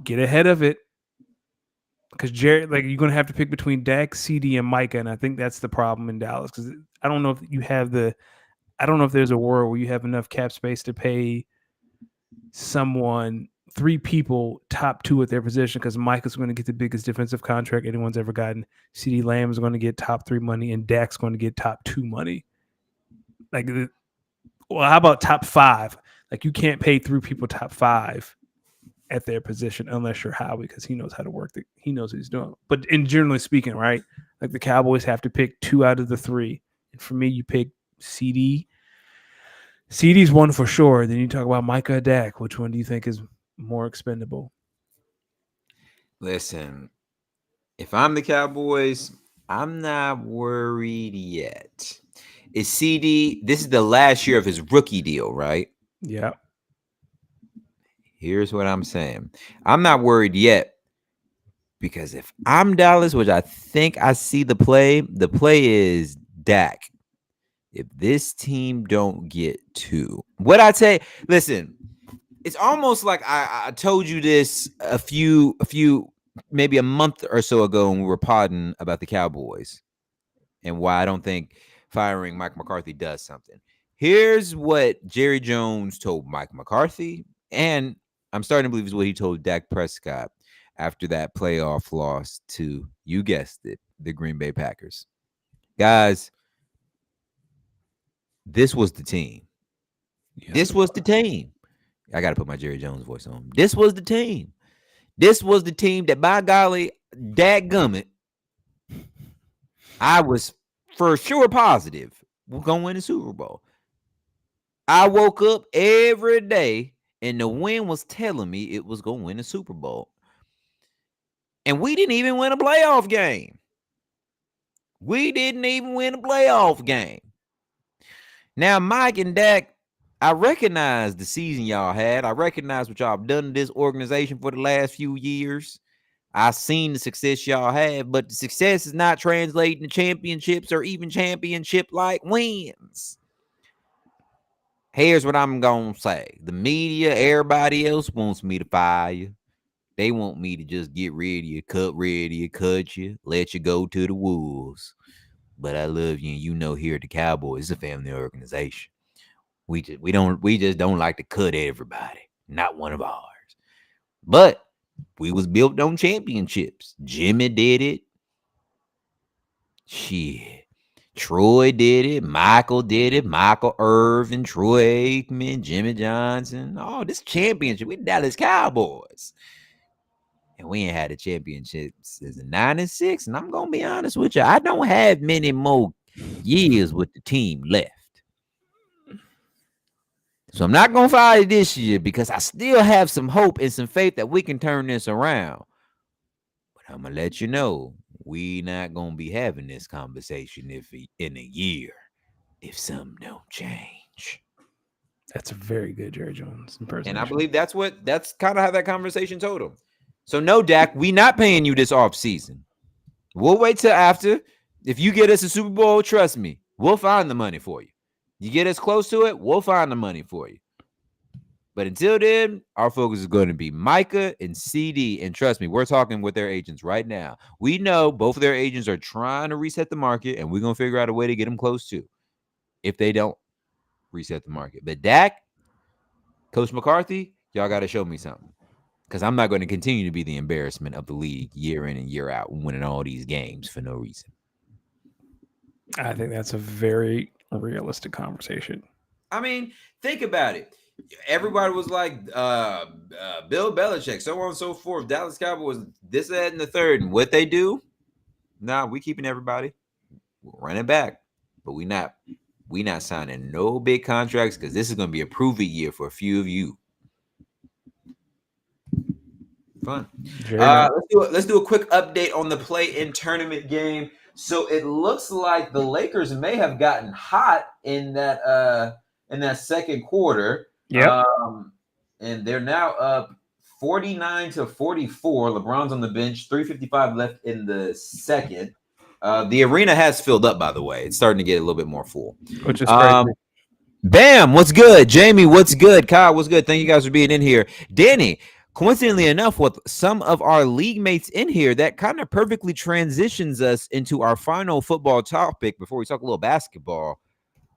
Get ahead of it. Because Jared, like, you're going to have to pick between Dak, CD, and Micah, and I think that's the problem in Dallas. Because I don't know if you have I don't know if there's a world where you have enough cap space to pay someone 3 people top 2 at their position. Because Micah's going to get the biggest defensive contract anyone's ever gotten. CD Lamb is going to get top 3 money, and Dak's going to get top 2 money. Like, well, how about top 5? Like, you can't pay 3 people top 5 at their position unless you're Howie, because he knows how to work. He knows what he's doing. But in generally speaking, right, like the Cowboys have to pick 2 out of the 3. And for me, you pick CD. CD's one for sure. Then you talk about Micah or Dak. Which one do you think is more expendable? Listen, if I'm the Cowboys, I'm not worried yet. Is CD, this is the last year of his rookie deal, right? Yeah. Here's what I'm saying. I'm not worried yet because if I'm Dallas, which I think I see the play is Dak. If this team don't get 2, what I say, listen, it's almost like I told you this a few, maybe a month or so ago when we were podding about the Cowboys and why I don't think firing Mike McCarthy does something. Here's what Jerry Jones told Mike McCarthy, and I'm starting to believe is what he told Dak Prescott after that playoff loss to, you guessed it, the Green Bay Packers. Guys, this was the team. Yes, this was the team. I got to put my Jerry Jones voice on. This was the team. This was the team that, by golly, dadgummit, I was for sure positive we're going to win the Super Bowl. I woke up every day and the wind was telling me it was going to win the Super Bowl. And we didn't even win a playoff game. We didn't even win a playoff game. Now, Mike and Dak, I recognize the season y'all had. I recognize what y'all have done to this organization for the last few years. I've seen the success y'all have, but the success is not translating to championships or even championship-like wins. Here's what I'm going to say. The media, everybody else wants me to fire you. They want me to just get rid of you, cut you, let you go to the wolves. But I love you, and you know here at the Cowboys, it's a family organization. We just don't like to cut everybody. Not one of ours. But we was built on championships. Jimmy did it. Shit. Troy did it. Michael did it. Michael Irvin, Troy Aikman, Jimmy Johnson. Oh, this championship. We Dallas Cowboys. And we ain't had a championship since 9-6. And I'm going to be honest with you. I don't have many more years with the team left. So I'm not going to fire you this year because I still have some hope and some faith that we can turn this around. But I'm going to let you know, we not going to be having this conversation in a year if something don't change. That's a very good Jerry Jones impersonation. And I believe that's kind of how that conversation told him. So no, Dak, we not paying you this off season. We'll wait till after. If you get us a Super Bowl, trust me, we'll find the money for you. You get us close to it, we'll find the money for you. But until then, our focus is going to be Micah and CD. And trust me, we're talking with their agents right now. We know both of their agents are trying to reset the market, and we're going to figure out a way to get them close to if they don't reset the market. But Dak, Coach McCarthy, y'all got to show me something. Because I'm not going to continue to be the embarrassment of the league year in and year out, winning all these games for no reason. I think that's a very realistic conversation. I mean, think about it. Everybody was like, Bill Belichick, so on and so forth. Dallas Cowboys, this, that, and the third. And what they do? Nah, we keeping everybody. We're running back. But we not signing no big contracts because this is going to be a prove-it year for a few of you. Fun. Let's do a quick update on the play-in tournament game. So it looks like the Lakers may have gotten hot in that second quarter. Yeah. And they're now up 49-44. LeBron's on the bench, 3:55 left in the second. The arena has filled up, by the way. It's starting to get a little bit more full. Which is crazy. Bam, what's good? Jamie, what's good? Kyle, what's good? Thank you guys for being in here. Danny, coincidentally enough, with some of our league mates in here, that kind of perfectly transitions us into our final football topic before we talk a little basketball.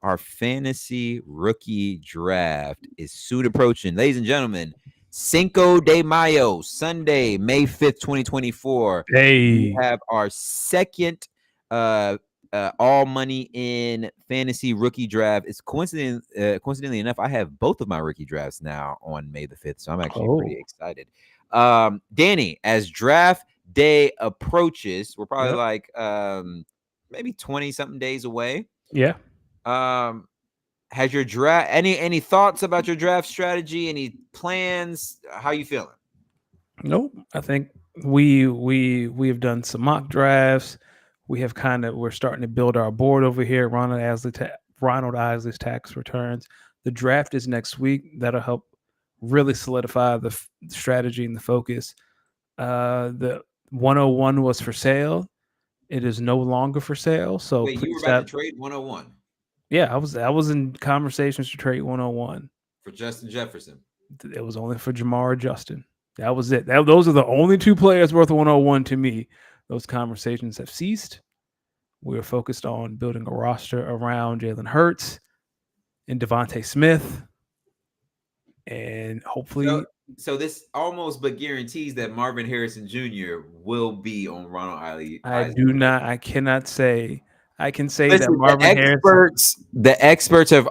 Our fantasy rookie draft is soon approaching. Ladies and gentlemen, Cinco de Mayo, Sunday, May 5th, 2024. Hey. We have our second all money in fantasy rookie draft. It's coincidentally enough, I have both of my rookie drafts now on May the 5th, so I'm actually pretty excited. Danny, as draft day approaches, we're probably like maybe 20 something days away. Yeah. Has your draft any thoughts about your draft strategy? Any plans? How you feeling? Nope. I think we have done some mock drafts. We're starting to build our board over here. Ronald Isley's tax returns. The draft is next week. That'll help really solidify the strategy and the focus. The 101 was for sale. It is no longer for sale. So wait, you were about to trade 101? Yeah, I was in conversations to trade 101 for Justin Jefferson. It was only for Jamar Justin. That was it. Those are the only two players worth 101 to me. Those conversations have ceased. We're focused on building a roster around Jalen Hurts and Devontae Smith. And hopefully... So this almost but guarantees that Marvin Harrison Jr. will be on Ronald Isley. I cannot say... I can say Listen, that Marvin the experts have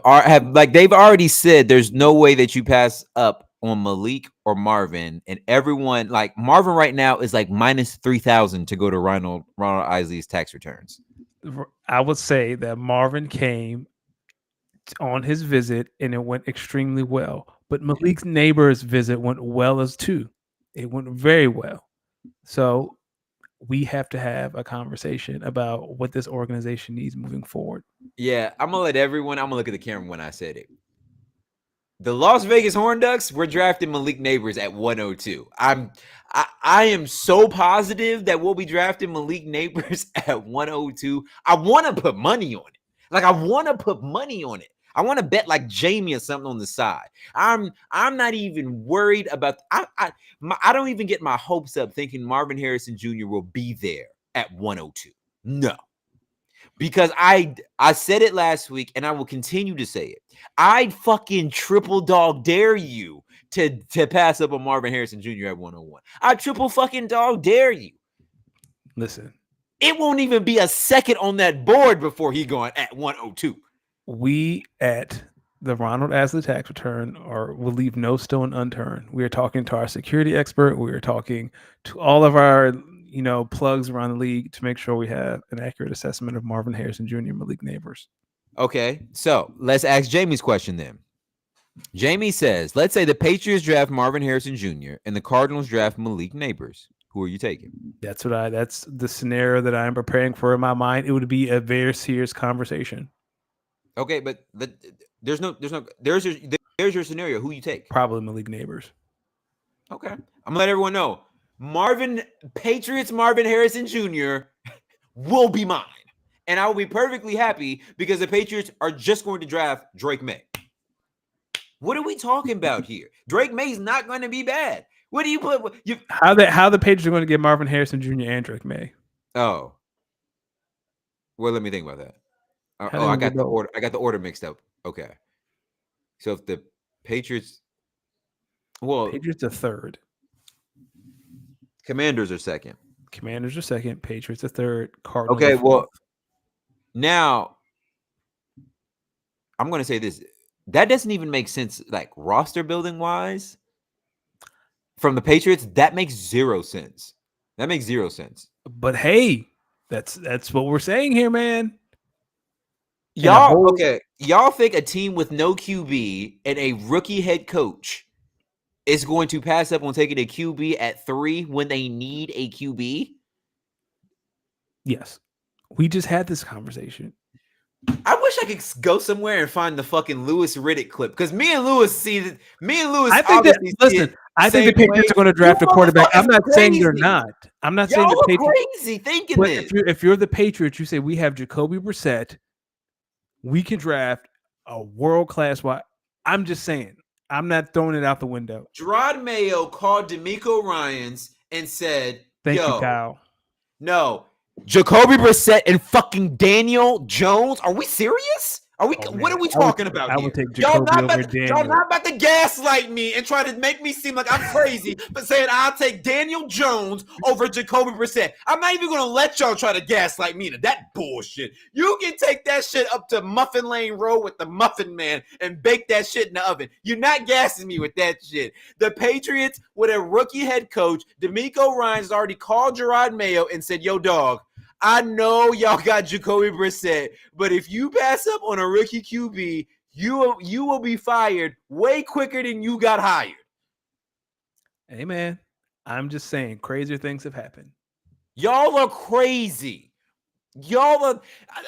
like they've already said there's no way that you pass up on Malik or Marvin, and everyone like Marvin right now is like minus 3,000 to go to Ronald Isley's tax returns. I would say that Marvin came on his visit and it went extremely well, but Malik's neighbor's visit went well as too. It went very well. So we have to have a conversation about what this organization needs moving forward. Yeah, I'm gonna look at the camera when I said it. The Las Vegas Horned Ducks, we're drafting Malik Neighbors at 102. I am so positive that we'll be drafting Malik Neighbors at 102. I want to put money on it. I want to bet like Jamie or something on the side. I'm not even worried about. I don't even get my hopes up thinking Marvin Harrison Jr. will be there at 102. No, because I said it last week and I will continue to say it. I'd fucking triple dog dare you to pass up on Marvin Harrison Jr. at 101. I triple fucking dog dare you. Listen, it won't even be a second on that board before he going at 102. We at the Ronald Isley tax return will leave no stone unturned. We are talking to our security expert. We are talking to all of our plugs around the league to make sure we have an accurate assessment of Marvin Harrison Jr. and Malik Neighbors. Okay, so let's ask Jamie's question then. Jamie says, let's say the Patriots draft Marvin Harrison Jr. and the Cardinals draft Malik Neighbors. Who are you taking? That's the scenario that I'm preparing for in my mind. It would be a very serious conversation. Okay, but there's your scenario. Who you take? Probably Malik Neighbors. Okay, I'm gonna let everyone know. Marvin Harrison Jr. will be mine. And I will be perfectly happy because the Patriots are just going to draft Drake May. What are we talking about here? Drake May's not going to be bad. What do you put? How the Patriots are going to get Marvin Harrison Jr. and Drake May? Oh. Well, let me think about that. I got the order. I got the order mixed up. Okay. So if the Patriots, Patriots are third. Commanders are second. Commanders are second. Patriots are third. Cardinals. Okay. Are fourth. Well, now I'm going to say this. That doesn't even make sense, like roster building wise. From the Patriots, that makes zero sense. That makes zero sense. But hey, that's what we're saying here, man. Y'all think a team with no QB and a rookie head coach is going to pass up on taking a QB at 3 when they need a QB? Yes. We just had this conversation. I wish I could go somewhere and find the fucking Lewis Riddick clip because me and Lewis see that. Me and Lewis, I think the Patriots are going to draft a quarterback. I'm not saying they're not. I'm not saying the Patriots crazy thinking but this. if you're the Patriots, you say we have Jacoby Brissett. We can draft a world-class wide. I'm just saying. I'm not throwing it out the window. Gerard Mayo called DeMeco Ryans and said, Thank you, Kyle. No. Jacoby Brissett and fucking Daniel Jones? Are we serious? What are we talking about here? I would take Jacoby over Daniel. Y'all not about to gaslight me and try to make me seem like I'm crazy for saying I'll take Daniel Jones over Jacoby Brissett. I'm not even going to let y'all try to gaslight me into that bullshit. You can take that shit up to Muffin Lane Road with the Muffin Man and bake that shit in the oven. You're not gassing me with that shit. The Patriots with a rookie head coach, DeMeco Ryans, has already called Gerard Mayo and said, yo, dog, I know y'all got Jacoby Brissett, but if you pass up on a rookie QB, you will be fired way quicker than you got hired. Hey, man, I'm just saying crazier things have happened. Y'all are crazy.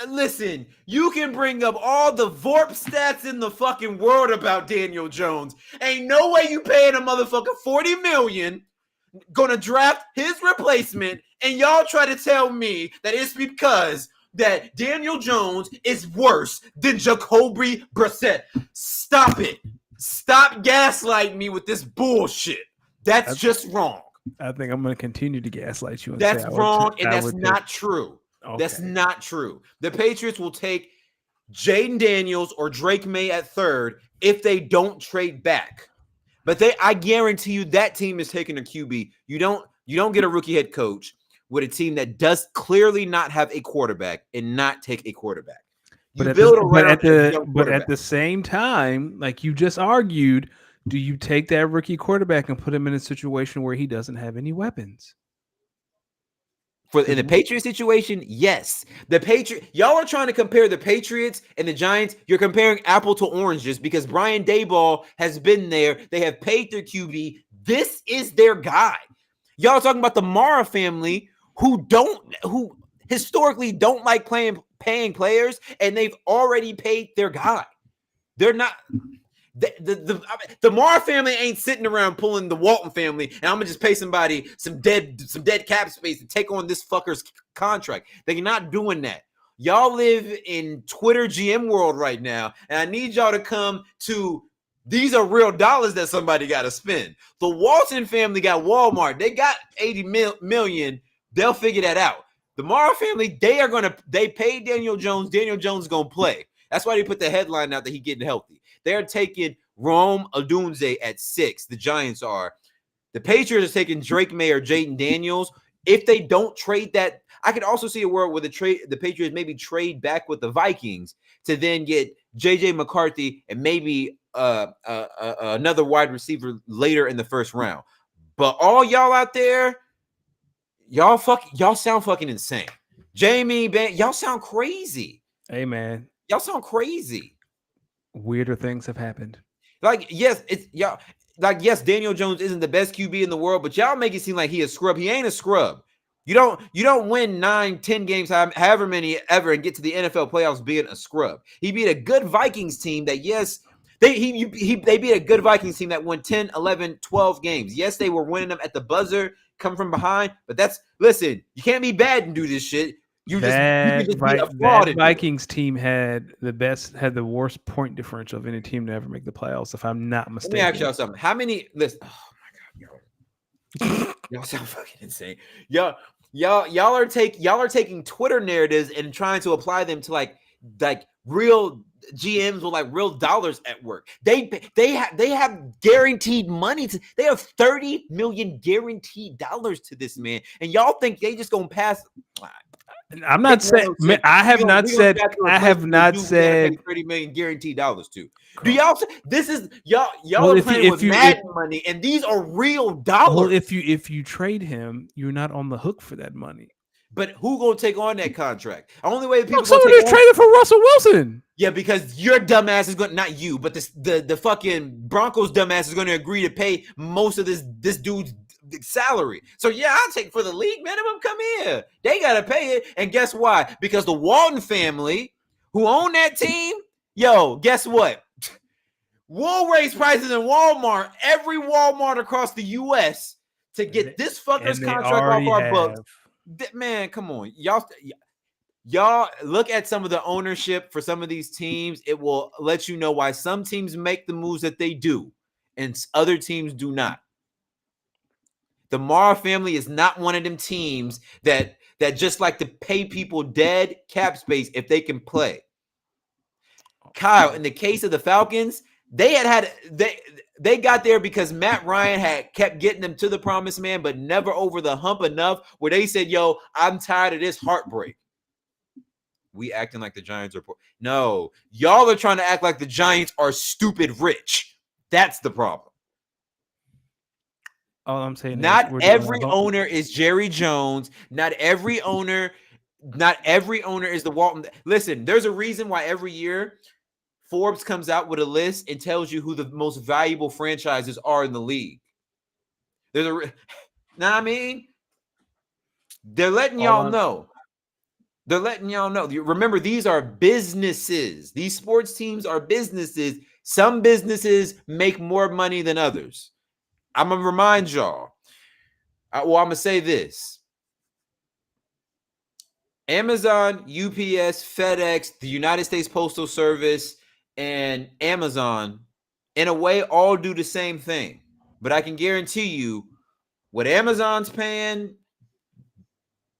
Listen, you can bring up all the VORP stats in the fucking world about Daniel Jones. Ain't no way you paying a motherfucker $40 million gonna draft his replacement, and y'all try to tell me that it's because that Daniel Jones is worse than Jacoby Brissett. Stop it. Stop gaslighting me with this bullshit. That's just wrong. I think I'm going to continue to gaslight you. That's wrong, and that's not true. Okay. That's not true. The Patriots will take Jaden Daniels or Drake May at 3rd if they don't trade back. But I guarantee you that team is taking a QB. You don't get a rookie head coach with a team that does clearly not have a quarterback and not take a quarterback. But at the same time, like you just argued, do you take that rookie quarterback and put him in a situation where he doesn't have any weapons? In the Patriots situation, yes. Y'all are trying to compare the Patriots and the Giants. You're comparing apple to oranges because Brian Daboll has been there. They have paid their QB. This is their guy. Y'all are talking about the Mara family who historically don't like paying players, and they've already paid their guy. They're not. The Mara family ain't sitting around pulling the Walton family, and I'm gonna just pay somebody some dead cap space to take on this fucker's contract. They're not doing that. Y'all live in Twitter GM world right now, and I need y'all to come to. These are real dollars that somebody got to spend. The Walton family got Walmart. They got 80 million. They'll figure that out. The Mara family, they paid Daniel Jones. Daniel Jones is gonna play. That's why they put the headline out that he's getting healthy. They're taking Rome Odunze at 6. The Giants are. The Patriots are taking Drake May or Jaden Daniels. If they don't trade that, I could also see a world where the Patriots maybe trade back with the Vikings to then get J.J. McCarthy and maybe another wide receiver later in the first round. But all y'all out there, y'all sound fucking insane. Jamie, Ben, y'all sound crazy. Hey, man. Y'all sound crazy. Weirder things have happened. Yes, Daniel Jones isn't the best QB in the world, but y'all make it seem like he a scrub. He ain't a scrub. You don't win 9-10 games, however many ever, and get to the NFL playoffs being a scrub. He beat a good Vikings team that, yes, they beat a good Vikings team that won 10, 11, 12 games. Yes, they were winning them at the buzzer, come from behind, but listen, you can't be bad and do this shit. You can just be a fraud That and do it. Vikings team had the worst point differential of any team to ever make the playoffs, if I'm not Let mistaken. me ask y'all something. How many? Listen. Oh my god, y'all sound fucking insane. Y'all are taking Twitter narratives and trying to apply them to like real GMs with like real dollars at work. They have guaranteed money. They have $30 million guaranteed dollars to this man, and y'all think they just gonna pass? I'm not saying. I have not said. I have not said. $30 million guaranteed dollars to. Do y'all? This is y'all Well, are playing with Madden money, and these are real dollars. Well, if you trade him, you're not on the hook for that money. But who gonna take on that contract? Only way people someone just traded for Russell Wilson. Yeah, because your dumbass is going, not you, but the fucking Broncos dumbass is going to agree to pay most of this dude's salary. So yeah, I'll take for the league minimum. Come here, they gotta pay it, and guess why? Because the Walton family, who own that team, yo, guess what? We'll raise prices in Walmart, every Walmart across the U.S. to get this fucker's contract off our books. Man, come on, y'all look at some of the ownership for some of these teams. It will let you know why some teams make the moves that they do and other teams do not. The Mara family is not one of them teams that just like to pay people dead cap space if they can play. Kyle, in the case of the Falcons, they got there because Matt Ryan had kept getting them to the promised man, but never over the hump enough where they said, yo, I'm tired of this heartbreak. We acting like the Giants are poor. No, y'all are trying to act like the Giants are stupid rich. That's the problem. All I'm saying not every owner is Jerry Jones. Not every owner is the Walton. Listen, there's a reason why every year Forbes comes out with a list and tells you who the most valuable franchises are in the league. There's a, know what I mean? They're letting y'all know. They're letting y'all know. Remember, these are businesses. These sports teams are businesses. Some businesses make more money than others. I'm going to remind y'all. I'm going to say this. Amazon, UPS, FedEx, the United States Postal Service, and Amazon, in a way, all do the same thing. But I can guarantee you, what Amazon's paying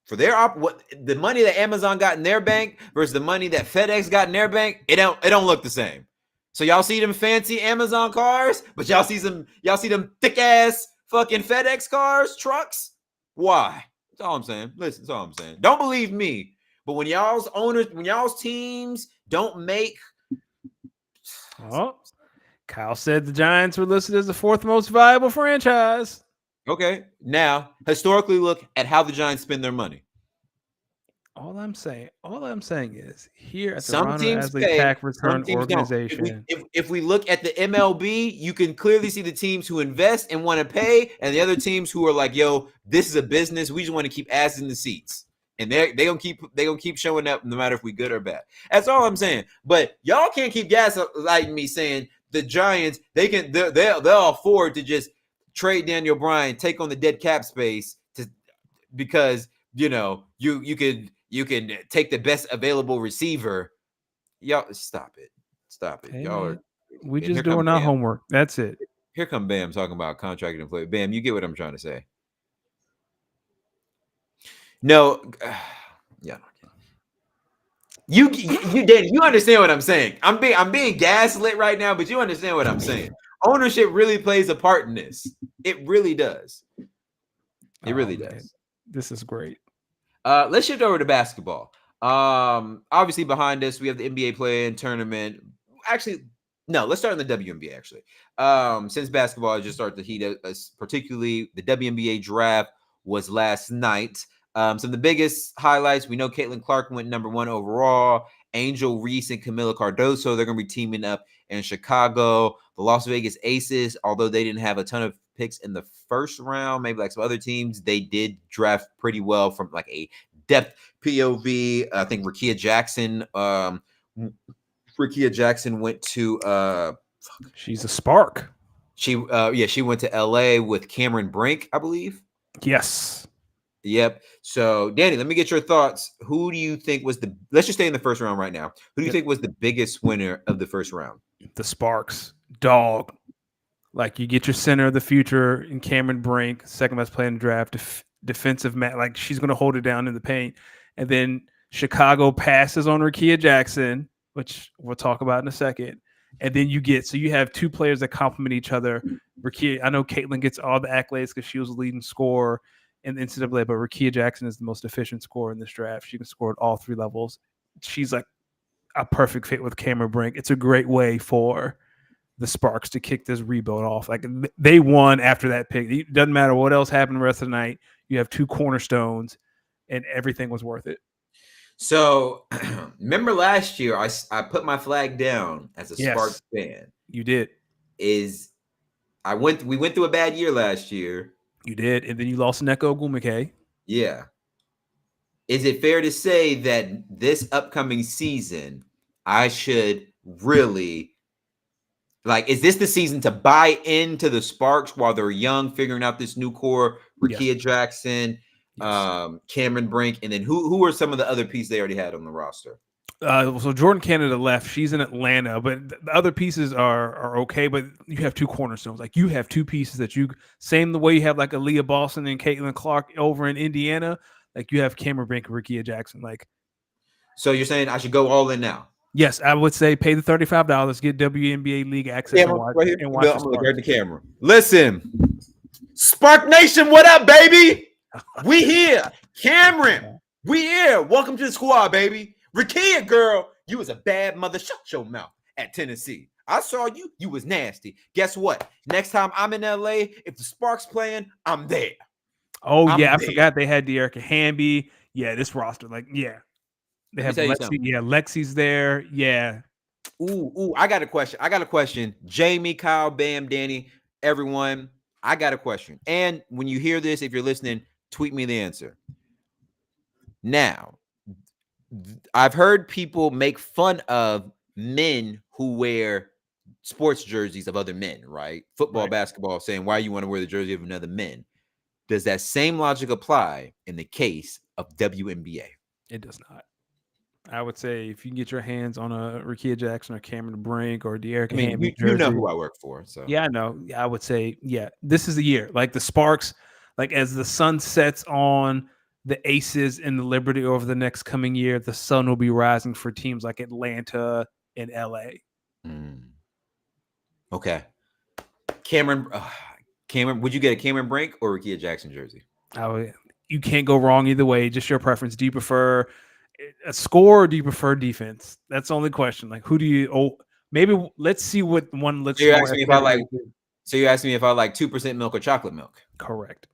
for their what the money that Amazon got in their bank versus the money that FedEx got in their bank, it don't look the same. So y'all see them fancy Amazon cars, but y'all see them thick ass fucking FedEx cars, trucks. Why? That's all I'm saying. Listen, that's all I'm saying. Don't believe me, but when y'all's owners, when y'all's teams don't make. Oh, Kyle said the Giants were listed as the fourth most valuable franchise. Okay, now historically look at how the Giants spend their money. All I'm saying is here at the Ronald Asley Tax Return Organization. If we look at the MLB, you can clearly see the teams who invest and want to pay, and the other teams who are like, "Yo, this is a business. We just want to keep asses in the seats." And they gonna keep showing up no matter if we good or bad. That's all I'm saying. But y'all can't keep gaslighting me saying the Giants they'll afford to just trade Daniel Bryan, take on the dead cap space because you can take the best available receiver. Y'all stop it. Hey, y'all are we just doing our homework. That's it. Here come Bam talking about contract and play. Bam, you get what I'm trying to say. No, yeah. You Danny, you understand what I'm saying. I'm being gaslit right now, but you understand what I'm saying. Ownership really plays a part in this. It really does. It really does. This is great. Let's shift over to basketball. Obviously behind us, we have the NBA play-in tournament. Actually, no, let's start in the WNBA, actually. Since basketball just started to heat up, particularly the WNBA draft was last night. Some of the biggest highlights, we know Caitlin Clark went number 1 overall. Angel Reese and Camila Cardoso, they're going to be teaming up in Chicago. The Las Vegas Aces, although they didn't have a ton of picks in the first round, maybe like some other teams, they did draft pretty well from like a depth POV. I think Rickea Jackson went to she's a spark. She went to LA with Cameron Brink, I believe. Yes. Yep. So, Danny, let me get your thoughts. Who do you think was the? Let's just stay in the first round right now. Who do you Yep. think was the biggest winner of the first round? The Sparks, dog. Like you get your center of the future in Cameron Brink, second best player in the draft, defensive like she's going to hold it down in the paint, and then Chicago passes on Rakia Jackson, which we'll talk about in a second, and then you have two players that complement each other. Rakia, I know Caitlin gets all the accolades because she was the leading scorer in the NCAA, but Rakia Jackson is the most efficient scorer in this draft. She can score at all three levels. She's like a perfect fit with Cameron Brink. It's a great way for the Sparks to kick this rebuild off. Like they won after that pick. It doesn't matter what else happened the rest of the night. You have two cornerstones, and everything was worth it. So, remember last year, I put my flag down as a Sparks fan. You did. We went through a bad year last year. You did, and then you lost Neko Ogwumike. Yeah. Is it fair to say that this upcoming season, I should really is this the season to buy into the Sparks while they're young, figuring out this new core? Rakia Jackson, Cameron Brink, and then who are some of the other pieces they already had on the roster? So Jordan Canada left. She's in Atlanta, but the other pieces are okay. But you have two cornerstones. Like you have two pieces that same the way you have like Aaliyah Boston and Caitlin Clark over in Indiana. Like you have Cameron Brink and Rakia Jackson. So you're saying I should go all in now? Yes, I would say pay the $35, get WNBA league access, and watch I'm gonna look at the camera. Listen, Spark Nation, what up, baby? We here, Cameron. We here. Welcome to the squad, baby. Rakia, girl, you was a bad mother. Shut your mouth at Tennessee. I saw you. You was nasty. Guess what? Next time I'm in LA, if the Sparks playing, I'm there. Oh, I forgot they had De'Erica Hamby. Yeah, this roster, they have Lexi. Yeah, Lexi's there. Yeah. Ooh, I got a question. Jamie, Kyle, Bam, Danny, everyone, I got a question. And when you hear this, if you're listening, tweet me the answer. Now, I've heard people make fun of men who wear sports jerseys of other men, right? Football, basketball, saying, why you want to wear the jersey of another man? Does that same logic apply in the case of WNBA? It does not. I would say if you can get your hands on a Rakia Jackson or Cameron Brink or De'Erica Hamby jersey, you know who I work for. So yeah, I know. I would say, this is the year. Like the Sparks, as the sun sets on the Aces and the Liberty over the next coming year, the sun will be rising for teams like Atlanta and LA. Okay. Cameron, would you get a Cameron Brink or Rakia Jackson jersey? You can't go wrong either way. Just your preference. Do you prefer a score or do you prefer defense? That's the only question. Like, who do you? Oh, maybe let's see what one looks. So you're asking me if I like. So you're asking me if I like 2% milk or chocolate milk? Correct.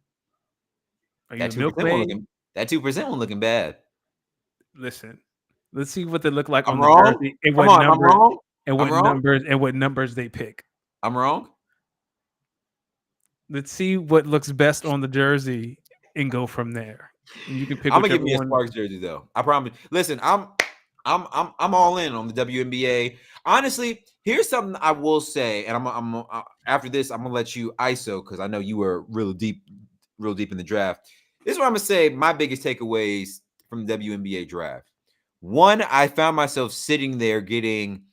Are you that 2% that 2% one looking bad. Listen, let's see what they look like I'm on wrong? the jersey and what number, I'm wrong? And what numbers and what numbers they pick. I'm wrong. Let's see what looks best on the jersey and go from there. And you can pick. I'm gonna give me a Sparks jersey though. I promise. Listen, I'm all in on the WNBA. Honestly, here's something I will say, and I'm after this, I'm gonna let you ISO because I know you were real deep in the draft. This is what I'm gonna say. My biggest takeaways from the WNBA draft. One, I found myself sitting there getting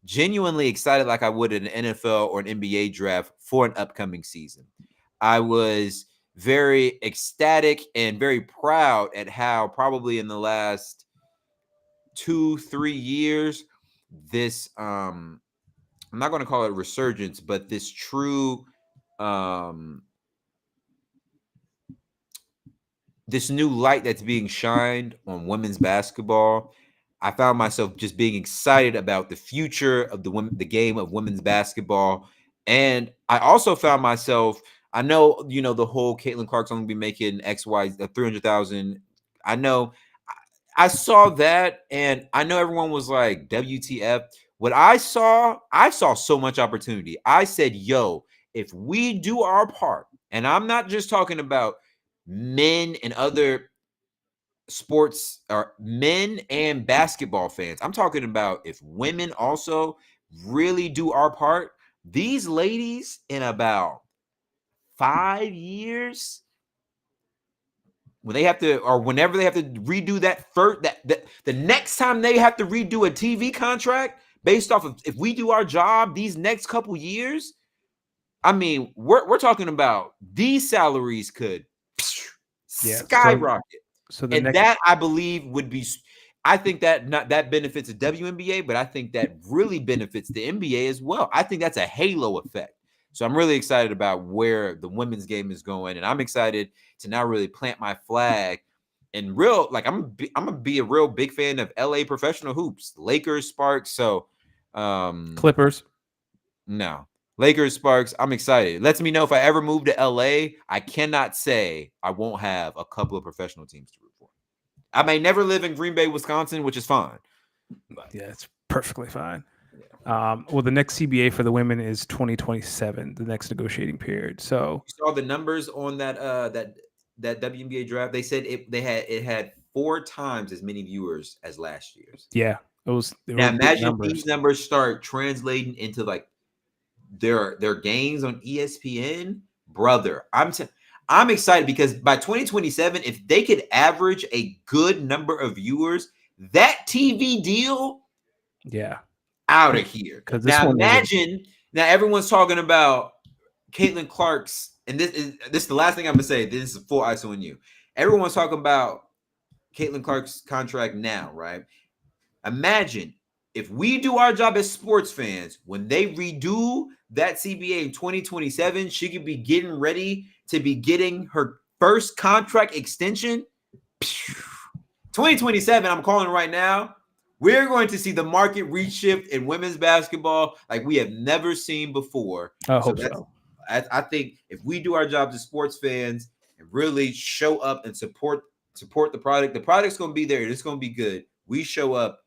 genuinely excited like I would in an NFL or an NBA draft for an upcoming season. I was very ecstatic and very proud at how probably in the last 2-3 years, this I'm not going to call it resurgence, but this true this new light that's being shined on women's basketball. I found myself just being excited about the future of the game of women's basketball. And I also found myself, I know, the whole Caitlin Clark's only be making XY 300,000. I know I saw that and I know everyone was like, WTF. What I saw so much opportunity. I said, yo, if we do our part, and I'm not just talking about men and other sports or men and basketball fans. I'm talking about if women also really do our part, these ladies in about 5 years, when they have to, or whenever they have to redo that first, that the next time they have to redo a TV contract based off of, if we do our job these next couple years, I mean, we're talking about these salaries could skyrocket. So the And next, that, I believe, would be, I think that not that benefits the WNBA, but I think that really benefits the NBA as well. I think that's a halo effect. So I'm really excited about where the women's game is going, and I'm excited to now really plant my flag and real, like I'm gonna be a real big fan of LA professional hoops, Lakers, Sparks. So Clippers. no. Lakers, Sparks, I'm excited. It lets me know if I ever move to LA, I cannot say I won't have a couple of professional teams to root for. I may never live in Green Bay, Wisconsin, which is fine. But yeah, it's perfectly fine. Well, the next CBA for the women is 2027, the next negotiating period. So you saw the numbers on that that WNBA draft. They said it had 4 times as many viewers as last year's. yeah, they Now were big imagine numbers. these numbers start translating into like their games on ESPN, brother. I'm excited because by 2027, if they could average a good number of viewers, that TV deal, Yeah, out of here. because this Now one imagine, now everyone's talking about Caitlin Clark's, and this is the last thing I'm gonna say. This is full ice on you. Everyone's talking about Caitlin Clark's contract now, right? Imagine if we do our job as sports fans, when they redo that CBA in 2027, she could be getting ready to be getting her first contract extension. 2027, I'm calling right now. We're going to see the market reshift in women's basketball like we have never seen before. I hope so. I think if we do our jobs as sports fans and really show up and support the product's going to be there. It's going to be good. We show up,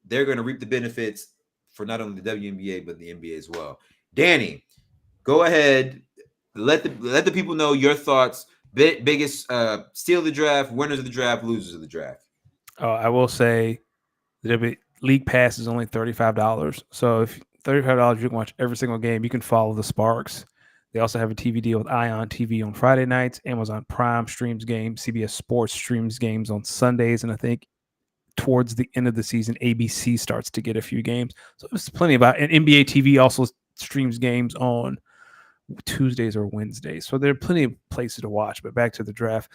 they're going to reap the benefits for not only the WNBA but the NBA as well. Danny, go ahead. Let the people know your thoughts. Biggest steal of the draft, winners of the draft, losers of the draft. I will say the league pass is only $35. So if $35, you can watch every single game. You can follow the Sparks. They also have a TV deal with Ion TV on Friday nights. Amazon Prime streams games. CBS Sports streams games on Sundays. And I think towards the end of the season, ABC starts to get a few games. So there's plenty about. And NBA TV also streams games on Tuesdays or Wednesdays. So there are plenty of places to watch. But back to the draft.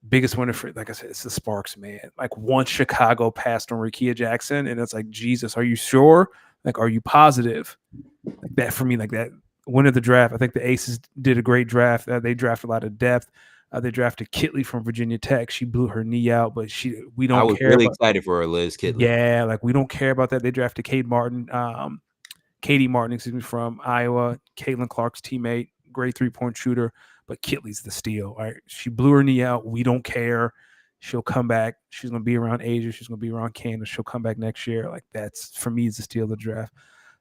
Biggest winner for, like I said, it's the Sparks, man. Like once Chicago passed on Rickea Jackson, and it's like, Jesus, are you sure? Like, are you positive? Like that for me, like that winner of the draft. I think the Aces did a great draft. They drafted a lot of depth. They drafted Kitley from Virginia Tech. She blew her knee out, but we don't care. I was really excited for her, Liz Kitley. Yeah, like we don't care about that. They drafted Katie Martin, from Iowa. Caitlin Clark's teammate, great 3-point shooter. But Kitley's the steal. Right? She blew her knee out. We don't care. She'll come back. She's going to be around Asia. She's going to be around Canada. She'll come back next year. Like that's, for me, is the steal of the draft.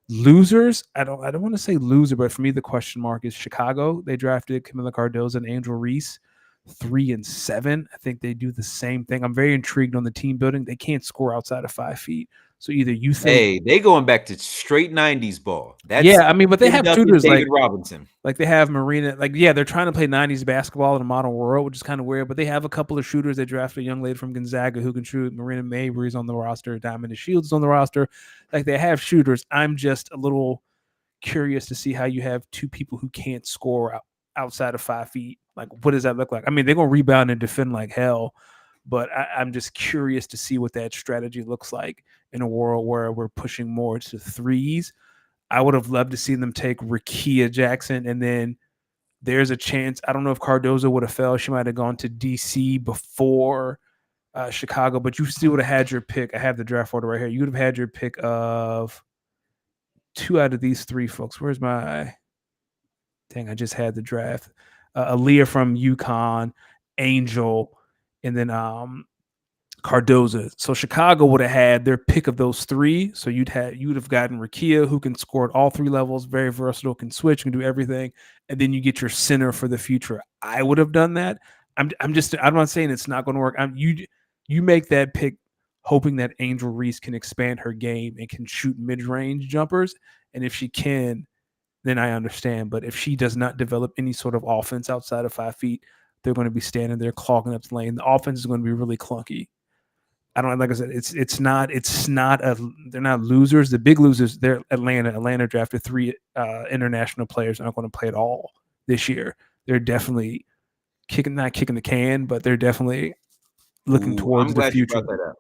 Losers, I don't want to say loser, but for me, the question mark is Chicago. They drafted Camila Cardozo and Angel Reese, 3 and 7. I think they do the same thing. I'm very intrigued on the team building. They can't score outside of 5 feet. So either you think, hey, they going back to straight 90s ball. That's, yeah, I mean, but they have shooters David Robinson. Like they have Marina. Like, yeah, they're trying to play 90s basketball in a modern world, which is kind of weird. But they have a couple of shooters. They drafted a young lady from Gonzaga who can shoot. Marina Mabry's on the roster. Diamond Shields is on the roster. Like they have shooters. I'm just a little curious to see how you have 2 people who can't score outside of 5 feet. Like, what does that look like? I mean, they're going to rebound and defend like hell. But I'm just curious to see what that strategy looks like in a world where we're pushing more to threes. I would have loved to see them take Rickea Jackson, and then there's a chance. I don't know if Cardozo would have fell. She might have gone to DC before Chicago, but you still would have had your pick. I have the draft order right here. You would have had your pick of 2 out of these 3 folks. Where's my dang? I just had the draft. Aaliyah from UConn, Angel, and then Cardozo. So Chicago would have had their pick of those 3. So you'd have gotten Rickea, who can score at all 3 levels, very versatile, can switch, can do everything, and then you get your center for the future. I would have done that. I'm not saying it's not going to work. You make that pick hoping that Angel Reese can expand her game and can shoot mid-range jumpers, and if she can, then I understand. But if she does not develop any sort of offense outside of 5 feet, they're going to be standing there clogging up the lane. The offense is going to be really clunky. I don't like I said, it's not they're not losers. The big losers, they're Atlanta. Atlanta drafted 3 international players aren't going to play at all this year. They're definitely not kicking the can, but they're definitely looking towards I'm the glad you future. brought that up.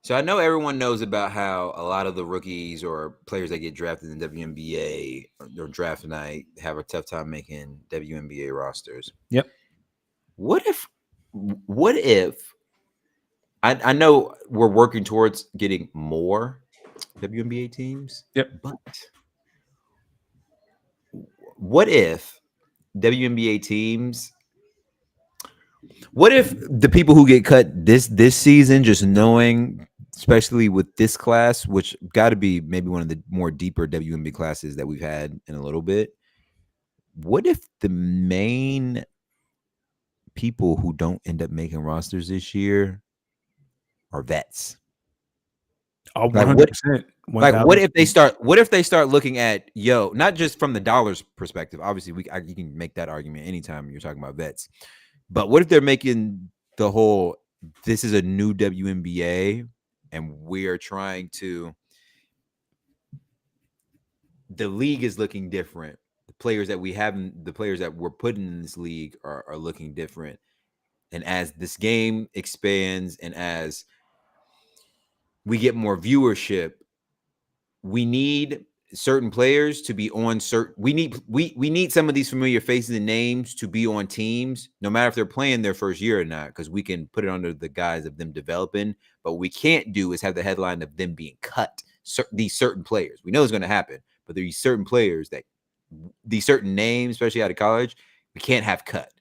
So I know everyone knows about how a lot of the rookies or players that get drafted in WNBA or draft night have a tough time making WNBA rosters. Yep. What if I know we're working towards getting more WNBA teams. Yep. But what if WNBA teams? What if the people who get cut this season, just knowing, especially with this class, which got to be maybe one of the more deeper WNBA classes that we've had in a little bit, what if the main people who don't end up making rosters this year are vets? Oh, Like 100%. Like what if they start looking at not just from the dollars perspective. Obviously, you can make that argument anytime you're talking about vets. But what if they're making the whole this is a new WNBA and we are trying to the league is looking different. The players that we're putting in this league are looking different. And as this game expands and as we get more viewership, we need certain players to be on certain we need some of these familiar faces and names to be on teams, no matter if they're playing their first year or not, because we can put it under the guise of them developing. But what we can't do is have the headline of them being cut. These certain players, we know it's going to happen, but there's certain players that these certain names, especially out of college, we can't have cut.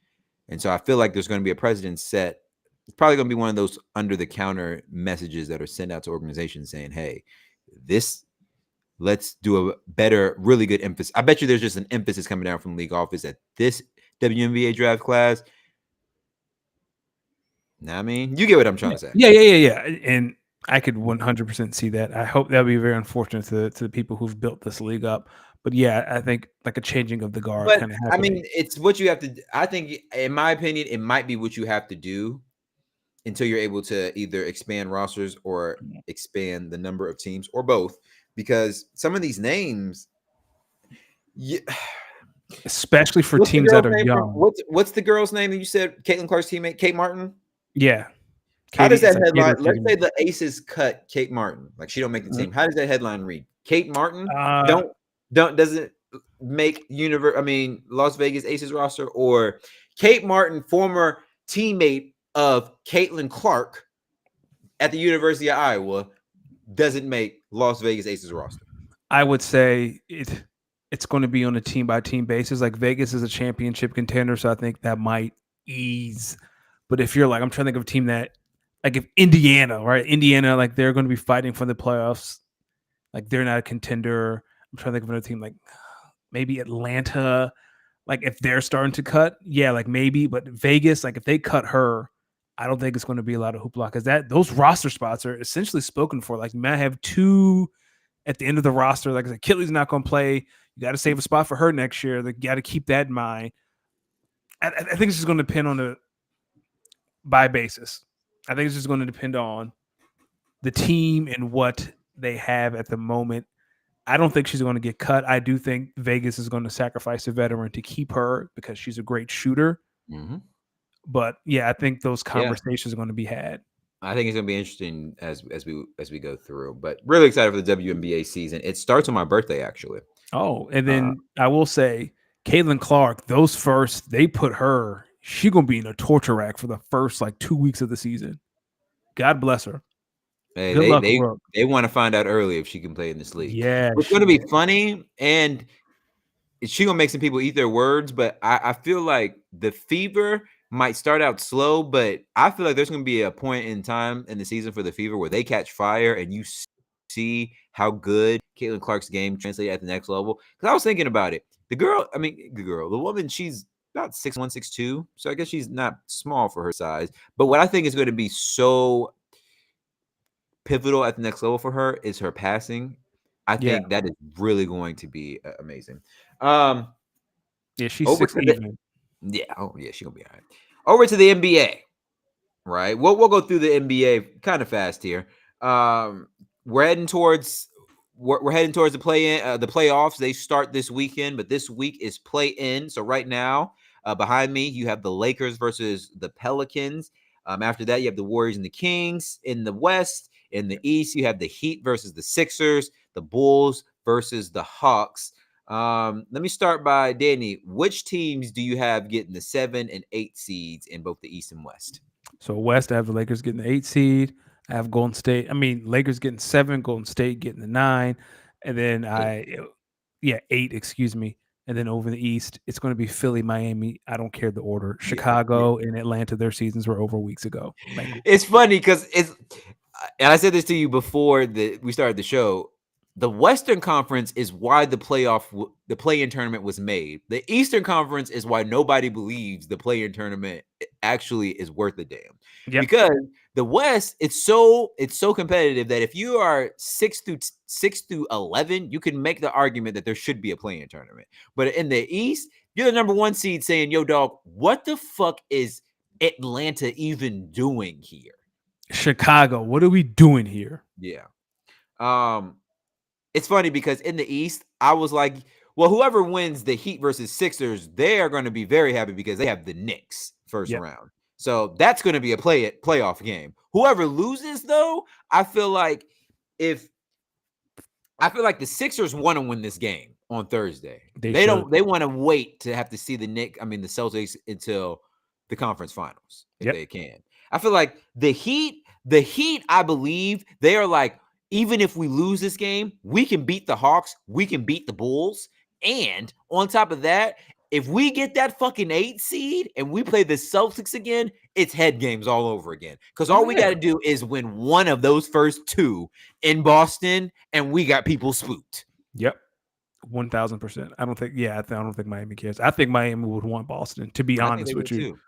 And so I feel like there's going to be a precedent set. It's probably going to be one of those under the counter messages that are sent out to organizations saying, hey, let's do a better, really good emphasis. I bet you there's just an emphasis coming down from the league office at this WNBA draft class. Now, I mean, you get what I'm trying to say. Yeah. And I could 100% see that. I hope that would be very unfortunate to the people who've built this league up. But yeah, I think like a changing of the guard kind of happening. I mean, it's what you have to. I think, in my opinion, it might be what you have to do until you're able to either expand rosters or expand the number of teams or both. Because some of these names, especially for teams that are young. What's the girl's name that you said? Caitlin Clark's teammate, Kate Martin. Yeah. How does that headline? Let's say the Aces cut Kate Martin, like she don't make the team. How does that headline read? Kate Martin doesn't make Las Vegas Aces roster, or Kate Martin, former teammate of Caitlin Clark at the University of Iowa, doesn't make Las Vegas Aces roster. I would say it's going to be on a team by team basis. Like Vegas is a championship contender, so I think that might ease. But if you're like, I'm trying to think of a team that, like, if Indiana, like they're going to be fighting for the playoffs, like they're not a contender. I'm trying to think of another team like maybe Atlanta. Like if they're starting to cut, yeah, like maybe. But Vegas, like if they cut her, I don't think it's going to be a lot of hoopla because those roster spots are essentially spoken for. Like you might have 2 at the end of the roster. Like Achilles not going to play. You got to save a spot for her next year. You got to keep that in mind. I think it's just going to depend on the by basis. I think it's just going to depend on the team and what they have at the moment. I don't think she's going to get cut. I do think Vegas is going to sacrifice a veteran to keep her because she's a great shooter. Mm-hmm. But yeah, I think those conversations are going to be had. I think it's going to be interesting as we go through. But really excited for the WNBA season. It starts on my birthday, actually. Oh, and then I will say, Caitlin Clark, they put her. She's going to be in a torture rack for the first 2 weeks of the season. God bless her. Hey, they want to find out early if she can play in this league. Yeah, it's going to be funny, and she's going to make some people eat their words. But I feel like the Fever might start out slow, but I feel like there's going to be a point in time in the season for the Fever where they catch fire, and you see how good Caitlin Clark's game translated at the next level. Because I was thinking about it. The woman, she's about 6'1", 6'2", so I guess she's not small for her size. But what I think is going to be so pivotal at the next level for her is her passing. I think that is really going to be amazing. Yeah, she's 6 even. Yeah. Oh, yeah. She's gonna be all right. Over to the NBA. Right. We'll go through the NBA kind of fast here. Um, we're heading towards we're heading towards the playoffs. They start this weekend, but this week is play in. So right now, behind me, you have the Lakers versus the Pelicans. After that, you have the Warriors and the Kings in the West. In the East, you have the Heat versus the Sixers, the Bulls versus the Hawks. Let me start by Danny. Which teams do you have getting the 7 and 8 seeds in both the East and West? So West, I have the Lakers getting the 8 seed. I have Golden State. I mean, Lakers getting 7, Golden State getting the 9, and then yeah, 8. Excuse me. And then over the East, it's going to be Philly, Miami. I don't care the order. Chicago and Atlanta. Their seasons were over weeks ago. It's funny because and I said this to you before we started the show. The Western Conference is why the play-in tournament was made. The Eastern Conference is why nobody believes the play-in tournament actually is worth a damn. Yep. Because the West, it's so competitive that if you are 6 through 11, you can make the argument that there should be a play-in tournament. But in the East, you're the number 1 seed saying, "Yo, dog, what the fuck is Atlanta even doing here?" Chicago, what are we doing here? Yeah. It's funny because in the East, I was like, well, whoever wins the Heat versus Sixers, they are going to be very happy because they have the Knicks first round. So that's going to be a playoff game. Whoever loses, though, I feel like the Sixers want to win this game on Thursday. They want to wait to have to see the Celtics until the conference finals if they can. I feel like the Heat, I believe they are like, even if we lose this game, we can beat the Hawks, we can beat the Bulls, and on top of that, if we get that fucking 8 seed and we play the Celtics again, it's head games all over again. Because all we got to do is win one of those first 2 in Boston, and we got people spooked. Yep. 1,000%. I don't think Miami cares. I think Miami would want Boston, to be honest with you.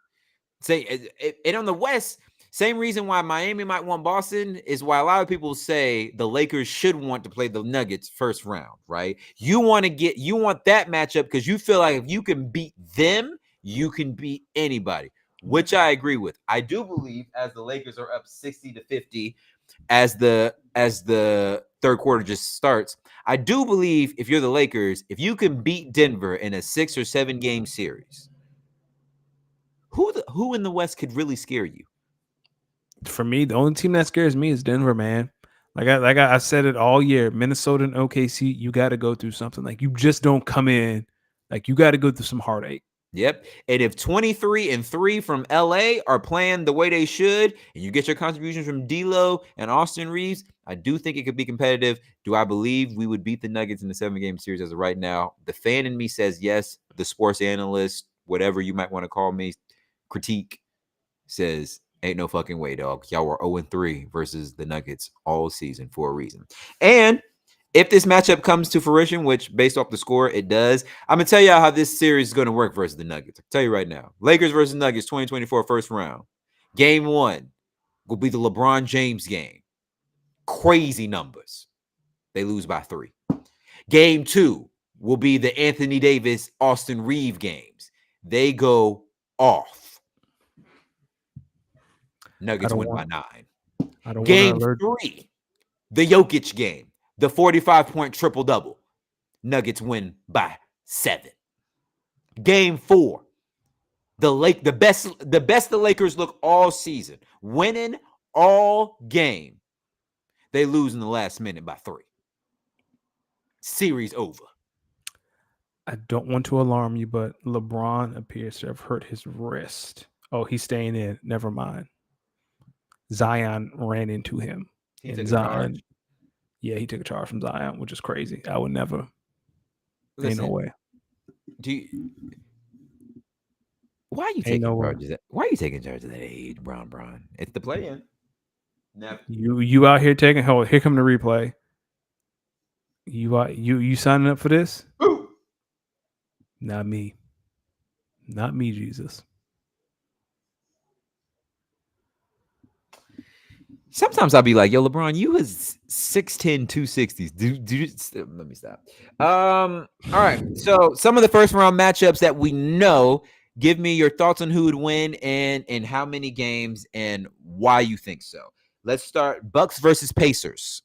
Too. And on the West, same reason why Miami might want Boston is why a lot of people say the Lakers should want to play the Nuggets first round, right? You want that matchup because you feel like if you can beat them, you can beat anybody, which I agree with. I do believe as the Lakers are up 60-50 as the third quarter just starts, I do believe if you're the Lakers, if you can beat Denver in a 6 or 7 game series, who in the West could really scare you? For me, the only team that scares me is Denver, man. Like I said it all year. Minnesota and OKC, you got to go through something. Like you just don't come in. Like you got to go through some heartache. Yep. And if 23-3 from LA are playing the way they should, and you get your contributions from D'Lo and Austin Reeves, I do think it could be competitive. Do I believe we would beat the Nuggets in the 7-game series as of right now? The fan in me says yes. The sports analyst, whatever you might want to call me, critique, says ain't no fucking way, dog. Y'all were 0-3 versus the Nuggets all season for a reason. And if this matchup comes to fruition, which based off the score, it does, I'm going to tell y'all how this series is going to work versus the Nuggets. I'll tell you right now. Lakers versus Nuggets 2024 first round. Game 1 will be the LeBron James game. Crazy numbers. They lose by 3. Game 2 will be the Anthony Davis, Austin Reeves games. They go off. Nuggets win by 9. Game 3, the Jokic game. The 45-point triple-double. Nuggets win by 7. Game 4. The best the Lakers look all season. Winning all game. They lose in the last minute by 3. Series over. I don't want to alarm you, but LeBron appears to have hurt his wrist. Oh, he's staying in. Never mind. Zion ran into him. He took a charge. Yeah, he took a charge from Zion, which is crazy. I would never. Ain't no way. Why are you taking charge of that? Why are you taking charge of that age, Bron? It's the play-in. Never. You out here taking hold. Here come the replay. You signing up for this? Ooh. Not me. Not me, Jesus. Sometimes I'll be like, yo, LeBron, you was 6'10", 260s. Let me stop. All right. So some of the first round matchups that we know, give me your thoughts on who would win and how many games and why you think so. Let's start Bucks versus Pacers.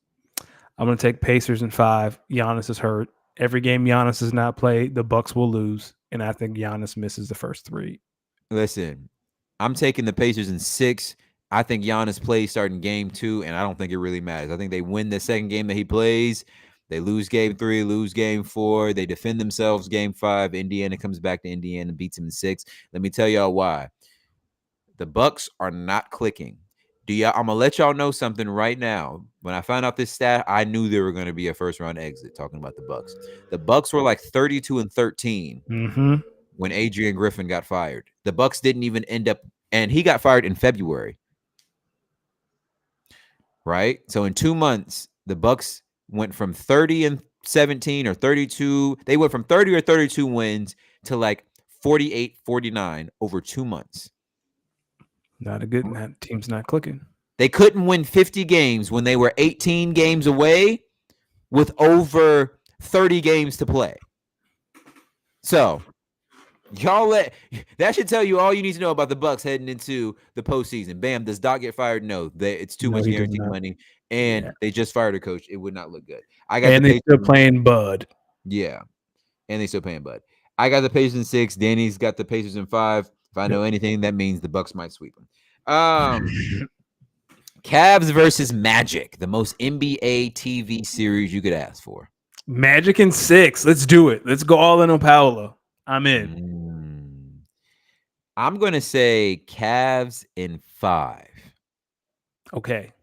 I'm going to take Pacers in 5. Giannis is hurt. Every game Giannis does not play, the Bucks will lose, and I think Giannis misses the first 3. Listen, I'm taking the Pacers in 6. I think Giannis plays starting game 2, and I don't think it really matters. I think they win the second game that he plays. They lose game 3, lose game 4. They defend themselves game 5. Indiana comes back to Indiana and beats them in 6. Let me tell y'all why. The Bucks are not clicking. I'm gonna let y'all know something right now. When I found out this stat, I knew there were going to be a first round exit. Talking about the Bucks, the Bucks were like 32-13 when Adrian Griffin got fired. The Bucks didn't even end up, and he got fired in February, right? So in 2 months, the Bucks went from 30-17 or 32. They went from 30 or 32 wins to like 48-49 over 2 months. Not a good. Team's not clicking. They couldn't win 50 games when they were 18 games away with over 30 games to play. So, that should tell you all you need to know about the Bucks heading into the postseason. Bam, does Doc get fired? No, it's too much guaranteed money, and they just fired a coach. It would not look good. They're still playing Bud. Yeah, and they still paying Bud. I got the Pacers in 6. Danny's got the Pacers in 5. If I know anything, that means the Bucks might sweep them. Cavs versus Magic, the most NBA TV series you could ask for. Magic in 6. Let's do it. Let's go all in on Paolo. I'm in. I'm going to say Cavs in 5. Okay.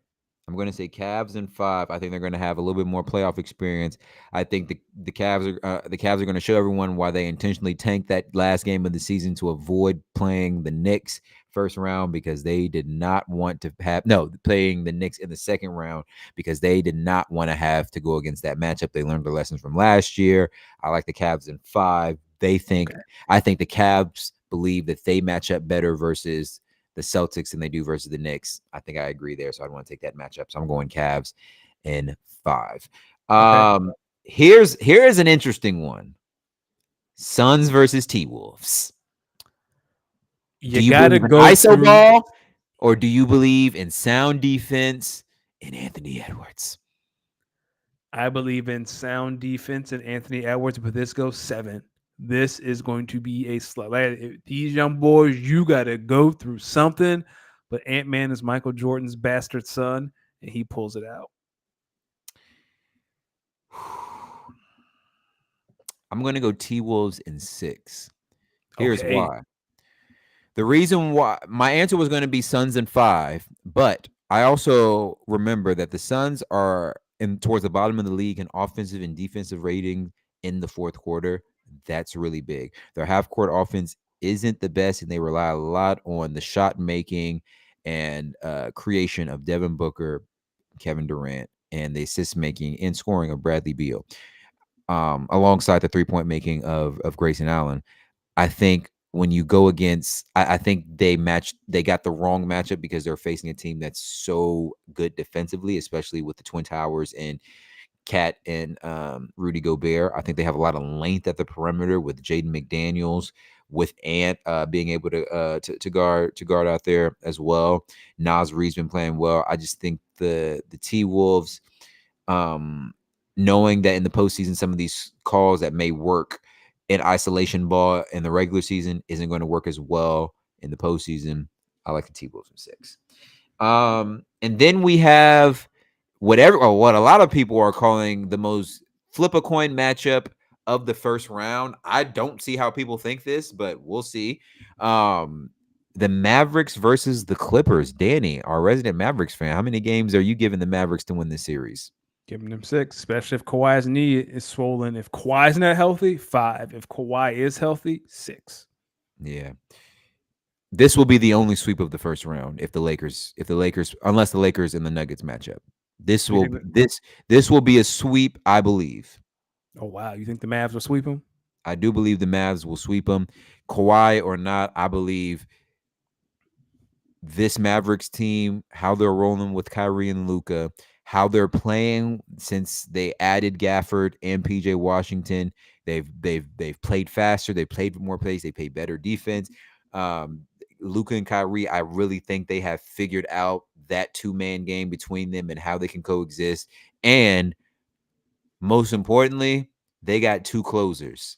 I'm going to say Cavs in 5. I think they're going to have a little bit more playoff experience. I think the Cavs are going to show everyone why they intentionally tanked that last game of the season to avoid playing the Knicks first round, because they did not want to playing the Knicks in the second round, because they did not want to have to go against that matchup. They learned their lessons from last year. I like the Cavs in 5. I think the Cavs believe that they match up better versus the Celtics than they do versus the Knicks. I think I agree there, so I want to take that matchup. So I'm going Cavs in 5. Here's an interesting one. Suns versus T-Wolves. You gotta go ISO ball, or do you believe in sound defense in Anthony Edwards? I believe in sound defense and Anthony Edwards, but this goes 7. This is going to be a slug. These young boys, you got to go through something. But Ant-Man is Michael Jordan's bastard son, and he pulls it out. I'm going to go T-Wolves in 6. Here's why. The reason why my answer was going to be Suns in 5, but I also remember that the Suns are towards the bottom of the league in offensive and defensive rating in the fourth quarter. That's really big. Their half-court offense isn't the best, and they rely a lot on the shot making and creation of Devin Booker, Kevin Durant, and the assist making and scoring of Bradley Beal, alongside the three-point making of Grayson Allen. I think when you go against, I think they got the wrong matchup because they're facing a team that's so good defensively, especially with the Twin Towers and Cat and Rudy Gobert. I think they have a lot of length at the perimeter with Jaden McDaniels, with Ant being able to guard out there as well. Naz Reid's been playing well. I just think the T-Wolves, knowing that in the postseason some of these calls that may work in isolation ball in the regular season isn't going to work as well in the postseason, I like the T-Wolves in 6. And then we have what a lot of people are calling the most flip a coin matchup of the first round. I don't see how people think this, but we'll see. The Mavericks versus the Clippers. Danny, our resident Mavericks fan, how many games are you giving the Mavericks to win this series? Giving them 6, especially if Kawhi's knee is swollen. If Kawhi's not healthy, 5. If Kawhi is healthy, 6. Yeah. This will be the only sweep of the first round unless the Lakers and the Nuggets match up. This will be a sweep, I believe. Oh, wow. You think the Mavs will sweep them? I do believe the Mavs will sweep them. Kawhi or not, I believe this Mavericks team, how they're rolling with Kyrie and Luka, how they're playing since they added Gafford and PJ Washington. They've played faster. They played more plays. They played better defense. Luka and Kyrie, I really think they have figured out that 2-man game between them and how they can coexist. And most importantly, they got 2 closers,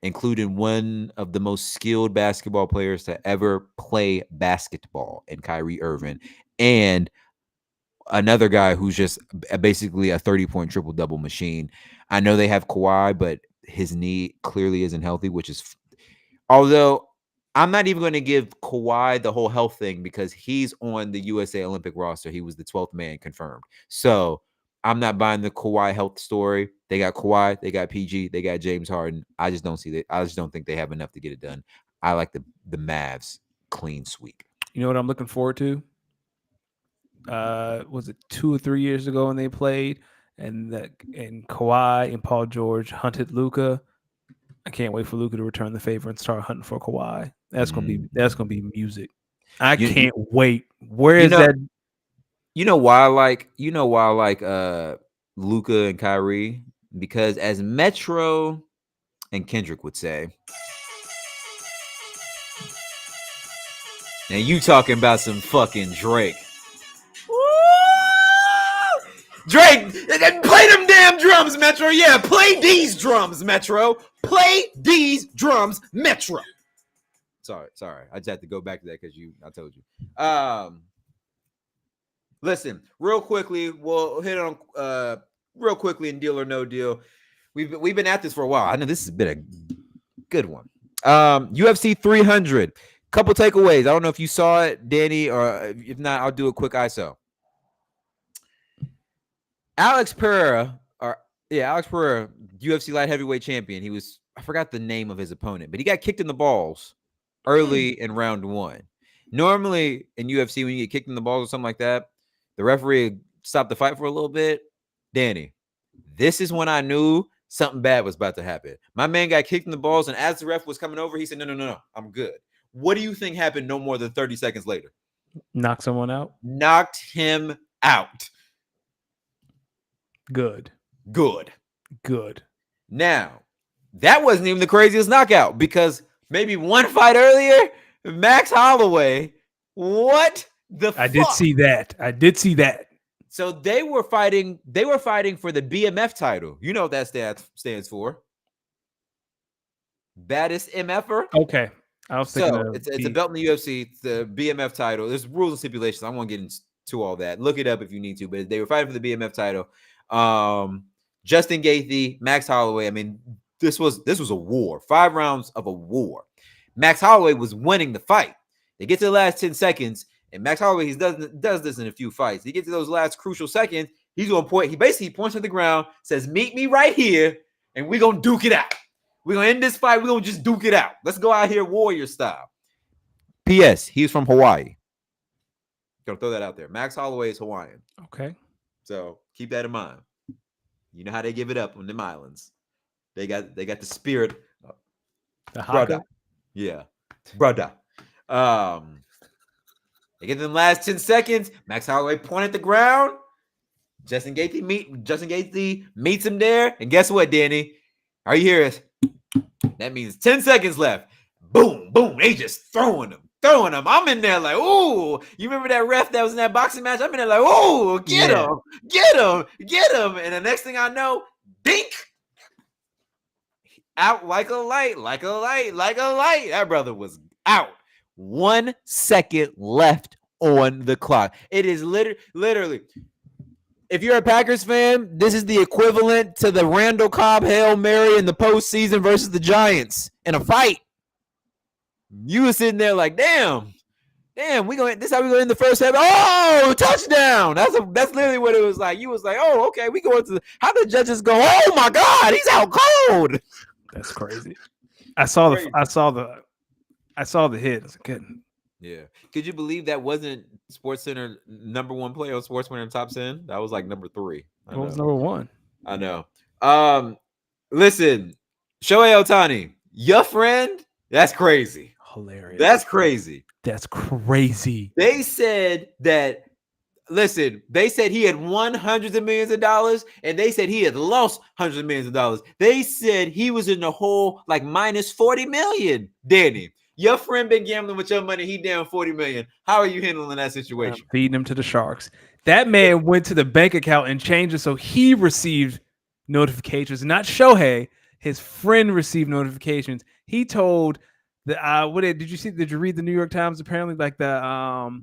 including one of the most skilled basketball players to ever play basketball in Kyrie Irving, and another guy who's just basically a 30-point triple-double machine. I know they have Kawhi, but his knee clearly isn't healthy, which is although I'm not even going to give Kawhi the whole health thing because he's on the USA Olympic roster. He was the 12th man confirmed. So I'm not buying the Kawhi health story. They got Kawhi, they got PG, they got James Harden. I just don't see that. I just don't think they have enough to get it done. I like the Mavs clean sweep. You know what I'm looking forward to? Was it 2 or 3 years ago when they played and Kawhi and Paul George hunted Luka? I can't wait for Luka to return the favor and start hunting for Kawhi. That's gonna be music. I can't wait. Where is that? You know why I like Luka and Kyrie? Because as Metro and Kendrick would say, now you talking about some fucking Drake. Drake, play them damn drums, Metro. Yeah, play these drums, Metro. Play these drums, Metro. Sorry. I just had to go back to that because I told you. Listen, real quickly, we'll hit on real quickly in Deal or No Deal. We've been at this for a while. I know this has been a good one. UFC 300. Couple takeaways. I don't know if you saw it, Danny, or if not, I'll do a quick ISO. Alex Pereira, UFC light heavyweight champion. I forgot the name of his opponent, but he got kicked in the balls early in round 1. Normally in UFC, when you get kicked in the balls or something like that, the referee stopped the fight for a little bit. Danny, this is when I knew something bad was about to happen. My man got kicked in the balls, and as the ref was coming over, he said, no, I'm good. What do you think happened no more than 30 seconds later? Knock someone out? Knocked him out. Good. Now, that wasn't even the craziest knockout because maybe one fight earlier, Max Holloway. What the fuck? I did see that. So they were fighting for the BMF title. You know what that stands for? Baddest MFer. Okay. I was thinking it's a belt in the UFC, it's the BMF title. There's rules and stipulations. I won't get into all that. Look it up if you need to, but they were fighting for the BMF title. Justin Gaethje, Max Holloway. I mean, this was a war. 5 rounds of a war. Max Holloway was winning the fight. They get to the last 10 seconds, and Max Holloway does this in a few fights. He gets to those last crucial seconds. He's going to point. He basically points to the ground, says, "Meet me right here, and we're going to duke it out. We're going to end this fight. We're going to just duke it out. Let's go out here warrior style." P.S. He's from Hawaii. Gonna throw that out there. Max Holloway is Hawaiian. Okay. So keep that in mind. You know how they give it up on them islands. They got the spirit. The brother. Yeah. Brother. They get them last 10 seconds. Max Holloway pointed at the ground. Justin Gaethje meets him there. And guess what, Danny? All you hear is, that means 10 seconds left. Boom, boom. They just throwing them. I'm in there like, ooh. You remember that ref that was in that boxing match? I'm in there like, ooh, get him. And the next thing I know, dink. Out like a light. That brother was out. 1 second left on the clock. It is literally. If you're a Packers fan, this is the equivalent to the Randall Cobb Hail Mary in the postseason versus the Giants in a fight. You were sitting there like, damn, this is how we go in the first half. Oh, touchdown. That's literally what it was like. You was like, oh, okay, we go into how the judges go, oh my God, he's out cold. That's crazy. I saw the hit. I was like, yeah. Could you believe that wasn't SportsCenter number 1 play on SportsCenter top 10? That was like number 3. What was number 1? I know. Listen, Shohei Ohtani, your friend, that's crazy. Hilarious. That's crazy. That's crazy. They said that Listen, they said he had won hundreds of millions of dollars, and they said he had lost hundreds of millions of dollars. They said he was in the hole like minus 40 million. Danny, your friend been gambling with your money. He down 40 million. How are you handling that situation? Feeding him to the sharks. That man went to the bank account and changed it so he received notifications, not Shohei. His friend received notifications. He told the did you read the New York Times? Apparently, like the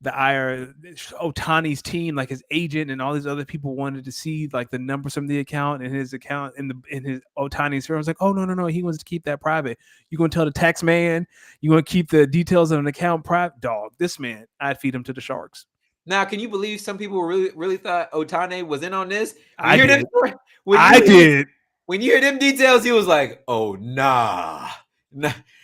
Otani's team, like his agent and all these other people wanted to see like the numbers from the account and his account in his Otani's firm. I was like, oh no, he wants to keep that private. You gonna tell the tax man? You gonna keep the details of an account private? Dog, this man, I'd feed him to the sharks. Now, can you believe some people really thought Otani was in on this? When I you hear did. them, when you hear them details, he was like, "Oh nah."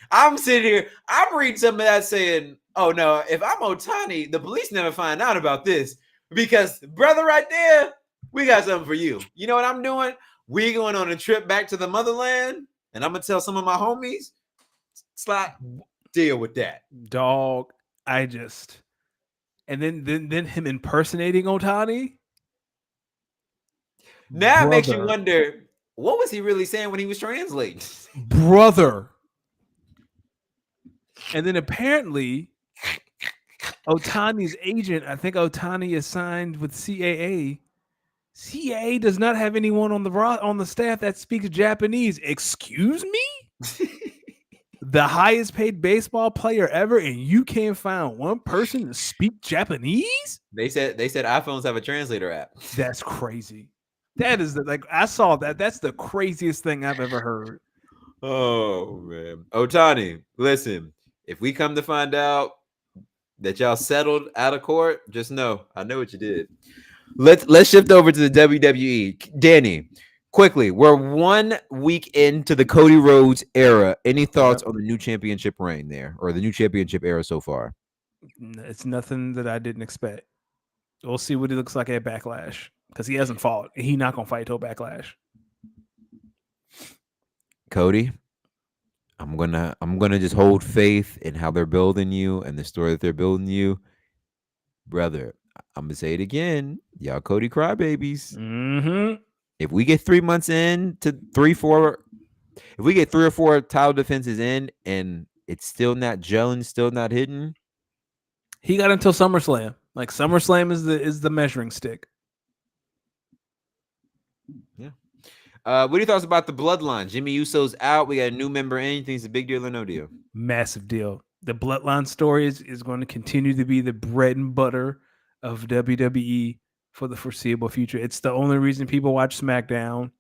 I'm sitting here, I'm reading some of that saying, "Oh no, if I'm Otani, the police never find out about this because brother, right there, we got something for you. You know what I'm doing? We going on a trip back to the motherland, and I'm gonna tell some of my homies, Slot, deal with that, dog." And then him impersonating Otani. Now it makes you wonder, what was he really saying when he was translating? Brother. And then apparently Otani's agent, I think Otani is signed with CAA. CAA does not have anyone on the staff that speaks Japanese. Excuse me? The highest paid baseball player ever, and you can't find one person to speak Japanese? They said iPhones have a translator app. That's crazy. That is I saw that. That's the craziest thing I've ever heard. Oh man. Otani, listen, if we come to find out that y'all settled out of court, just know I know what you did. Let's shift over to the WWE. Danny, quickly, we're 1 week into the Cody Rhodes era. Any thoughts on the new championship reign there, or the new championship era so far? It's nothing that I didn't expect. We'll see what he looks like at Backlash because he hasn't fought. He's not gonna fight till Backlash. Cody, I'm gonna just hold faith in how they're building you and the story that they're building you, brother. I'm gonna say it again, y'all Cody crybabies. Mm-hmm. If we get 3 months in to 3-4, if we get 3 or 4 title defenses in and it's still not gelling, still not hitting, he got until SummerSlam. Like SummerSlam is the measuring stick. Yeah. What are your thoughts about the bloodline? Jimmy Uso's out. We got a new member in. You think it's a big deal or no deal? Massive deal. The bloodline story is going to continue to be the bread and butter of WWE for the foreseeable future. It's the only reason people watch SmackDown.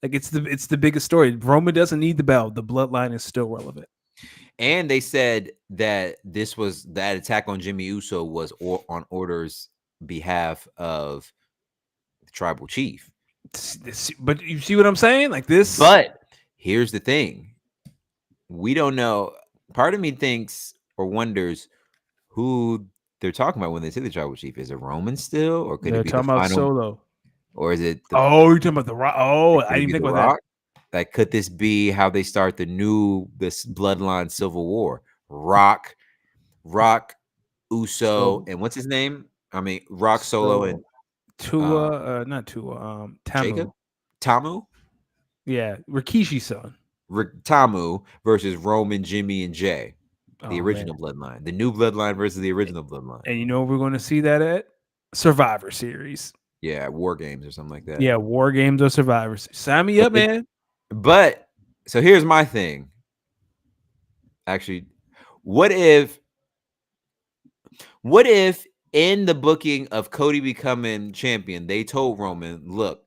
Like it's the biggest story. Roman doesn't need the belt. The bloodline is still relevant. And they said that that attack on Jimmy Uso was on Order's behalf of the tribal chief. But you see what I'm saying? Like this. But here's the thing. We don't know. Part of me thinks or wonders who they're talking about when they say the tribal chief. Is it Roman still? Or could they're it be talking the about final? Solo? Or is it you're talking about the Rock? Oh, I didn't think about that. Like, could this be how they start this bloodline civil war? Rock, Uso, and what's his name? I mean, Rock, Solo, and not Tua, Jacob? Tamu. Tamu? Yeah, Rikishi's son. Tamu versus Roman, Jimmy, and Jay. The original man. bloodline. The new bloodline versus the original bloodline. And you know we're going to see that at Survivor Series. Yeah, War Games or something like that. Yeah, War Games or Survivor Series. Sign me up, man. But, so here's my thing. Actually, what if in the booking of Cody becoming champion, they told Roman, look,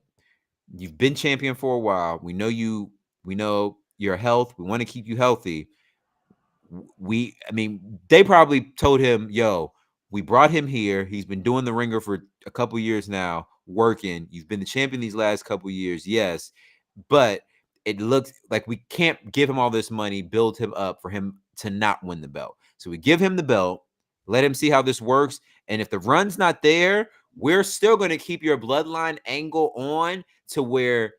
you've been champion for a while. We know your health. We want to keep you healthy. They probably told him, yo, we brought him here. He's been doing the ringer for a couple years now, working. You've been the champion these last couple years, yes. But it looks like we can't give him all this money, build him up for him to not win the belt. So we give him the belt, let him see how this works. And if the run's not there, we're still going to keep your bloodline angle on to where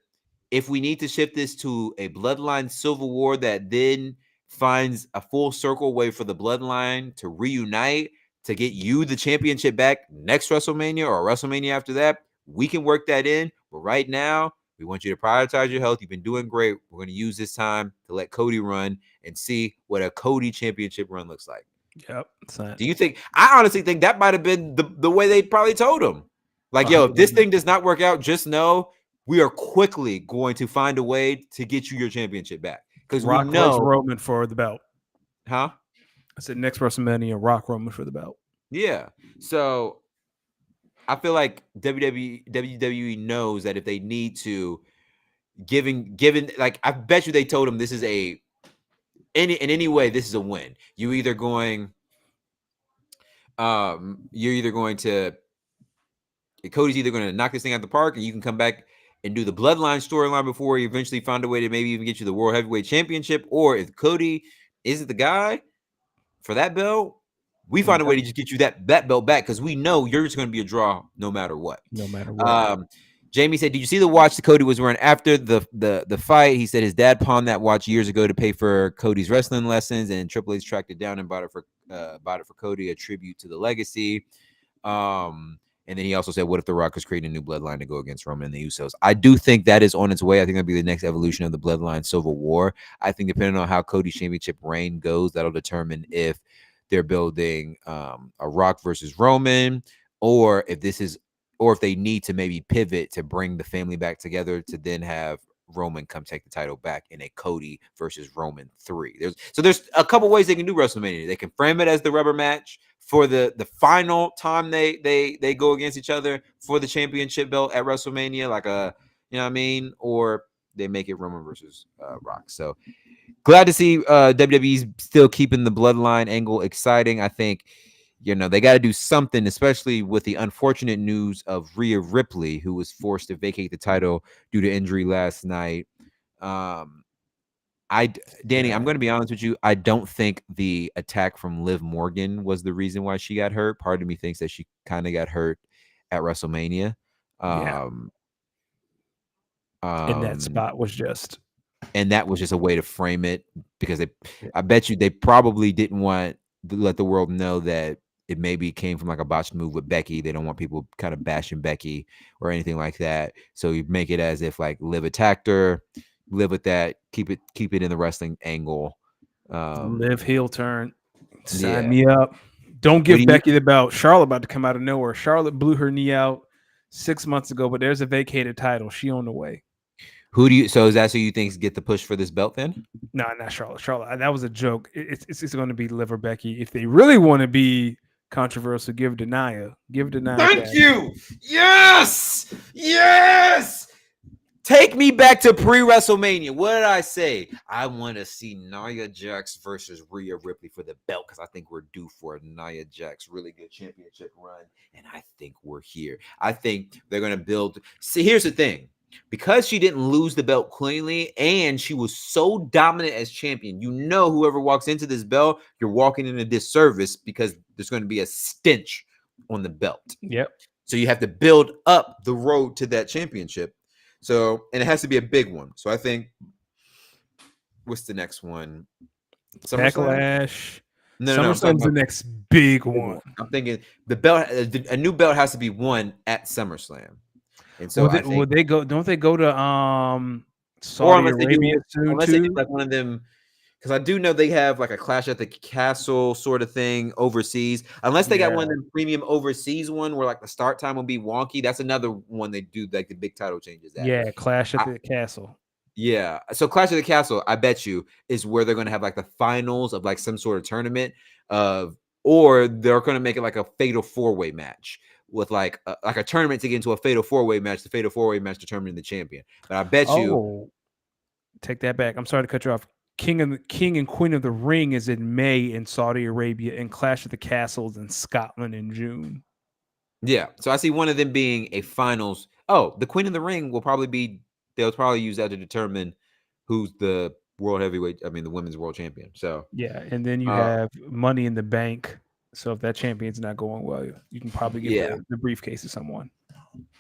if we need to shift this to a bloodline civil war that then finds a full circle way for the bloodline to reunite, to get you the championship back next WrestleMania or WrestleMania after that, we can work that in. But right now, we want you to prioritize your health. You've been doing great. We're going to use this time to let Cody run and see what a Cody championship run looks like. Yep. It's not, Do you think? I honestly think that might have been the way they probably told him. Like, yo, if this 100%. thing does not work out, just know we are quickly going to find a way to get you your championship back. Because we Rock versus know, Roman for the belt. huh? I said next WrestleMania, Rock Roman for the belt. Yeah. So I feel like WWE knows that if they need to, given like I bet you they told him this is in any way this is a win. You're either going to Cody's either going to knock this thing out the park, and you can come back and do the bloodline storyline before you eventually find a way to maybe even get you the World Heavyweight Championship. Or if Cody isn't the guy for that belt, we find a way to just get you that belt back because we know you're just going to be a draw no matter what. No matter what. Jamie said, "Did you see the watch that Cody was wearing after the fight?" He said his dad pawned that watch years ago to pay for Cody's wrestling lessons, and Triple H tracked it down and bought it for Cody, a tribute to the legacy. And then he also said, what if The Rock is creating a new bloodline to go against Roman and the Usos? I do think that is on its way. I think that'll be the next evolution of the bloodline civil war. I think depending on how Cody's championship reign goes, that'll determine if they're building a Rock versus Roman, or if they need to maybe pivot to bring the family back together to then have Roman come take the title back in a Cody versus Roman 3. There's a couple ways they can do WrestleMania. They can frame it as the rubber match for the final time they go against each other for the championship belt at WrestleMania, like you know what I mean, or they make it Roman versus Rock. So glad to see WWE's still keeping the bloodline angle exciting. I think they got to do something, especially with the unfortunate news of Rhea Ripley, who was forced to vacate the title due to injury last night. Danny, I'm going to be honest with you. I don't think the attack from Liv Morgan was the reason why she got hurt. Part of me thinks that she kind of got hurt at WrestleMania. And that spot was just. And that was just a way to frame it because I bet you they probably didn't want to let the world know that it maybe came from like a botched move with Becky. They don't want people kind of bashing Becky or anything like that. So you make it as if like Liv attacked her, live with that, keep it in the wrestling angle. Liv heel turn. Sign me up. Don't give Becky the belt. Charlotte about to come out of nowhere. Charlotte blew her knee out 6 months ago, but there's a vacated title. She on the way. So is that who you think get the push for this belt then? No, not Charlotte. Charlotte, that was a joke. It's going to be Liv or Becky. If they really want to be controversial, give Nia. Thank you. Yes. Take me back to pre-WrestleMania. What did I say? I want to see Nia Jax versus Rhea Ripley for the belt because I think we're due for a Nia Jax really good championship run, and I think we're here. I think they're going to build. See, here's the thing. Because she didn't lose the belt cleanly and she was so dominant as champion, whoever walks into this belt, you're walking in a disservice because there's going to be a stench on the belt. Yep. So you have to build up the road to that championship. So, and it has to be a big one. So I think, what's the next one? Backlash. No, SummerSlam's the next big one. I'm thinking the belt, a new belt has to be won at SummerSlam. And so would they go? Don't they go to Saudi Arabia soon unless too? they do like one of them, because I do know they have like a Clash at the Castle sort of thing overseas. Unless they got one of them premium overseas one where like the start time will be wonky. That's another one they do like the big title changes. Clash at the Castle. Yeah, so Clash at the Castle, I bet you, is where they're going to have like the finals of like some sort of tournament or they're going to make it like a fatal 4-way match. With like a tournament to get into a fatal 4-way match, the fatal 4-way match determining the champion. But I bet you, take that back. I'm sorry to cut you off. King and Queen of the Ring is in May in Saudi Arabia, and Clash of the Castles in Scotland in June. Yeah, so I see one of them being a finals. Oh, the Queen of the Ring will probably be. They'll probably use that to determine who's the world heavyweight. I mean, the women's world champion. So yeah, and then you have Money in the Bank. So if that champion's not going well, you can probably give the briefcase to someone.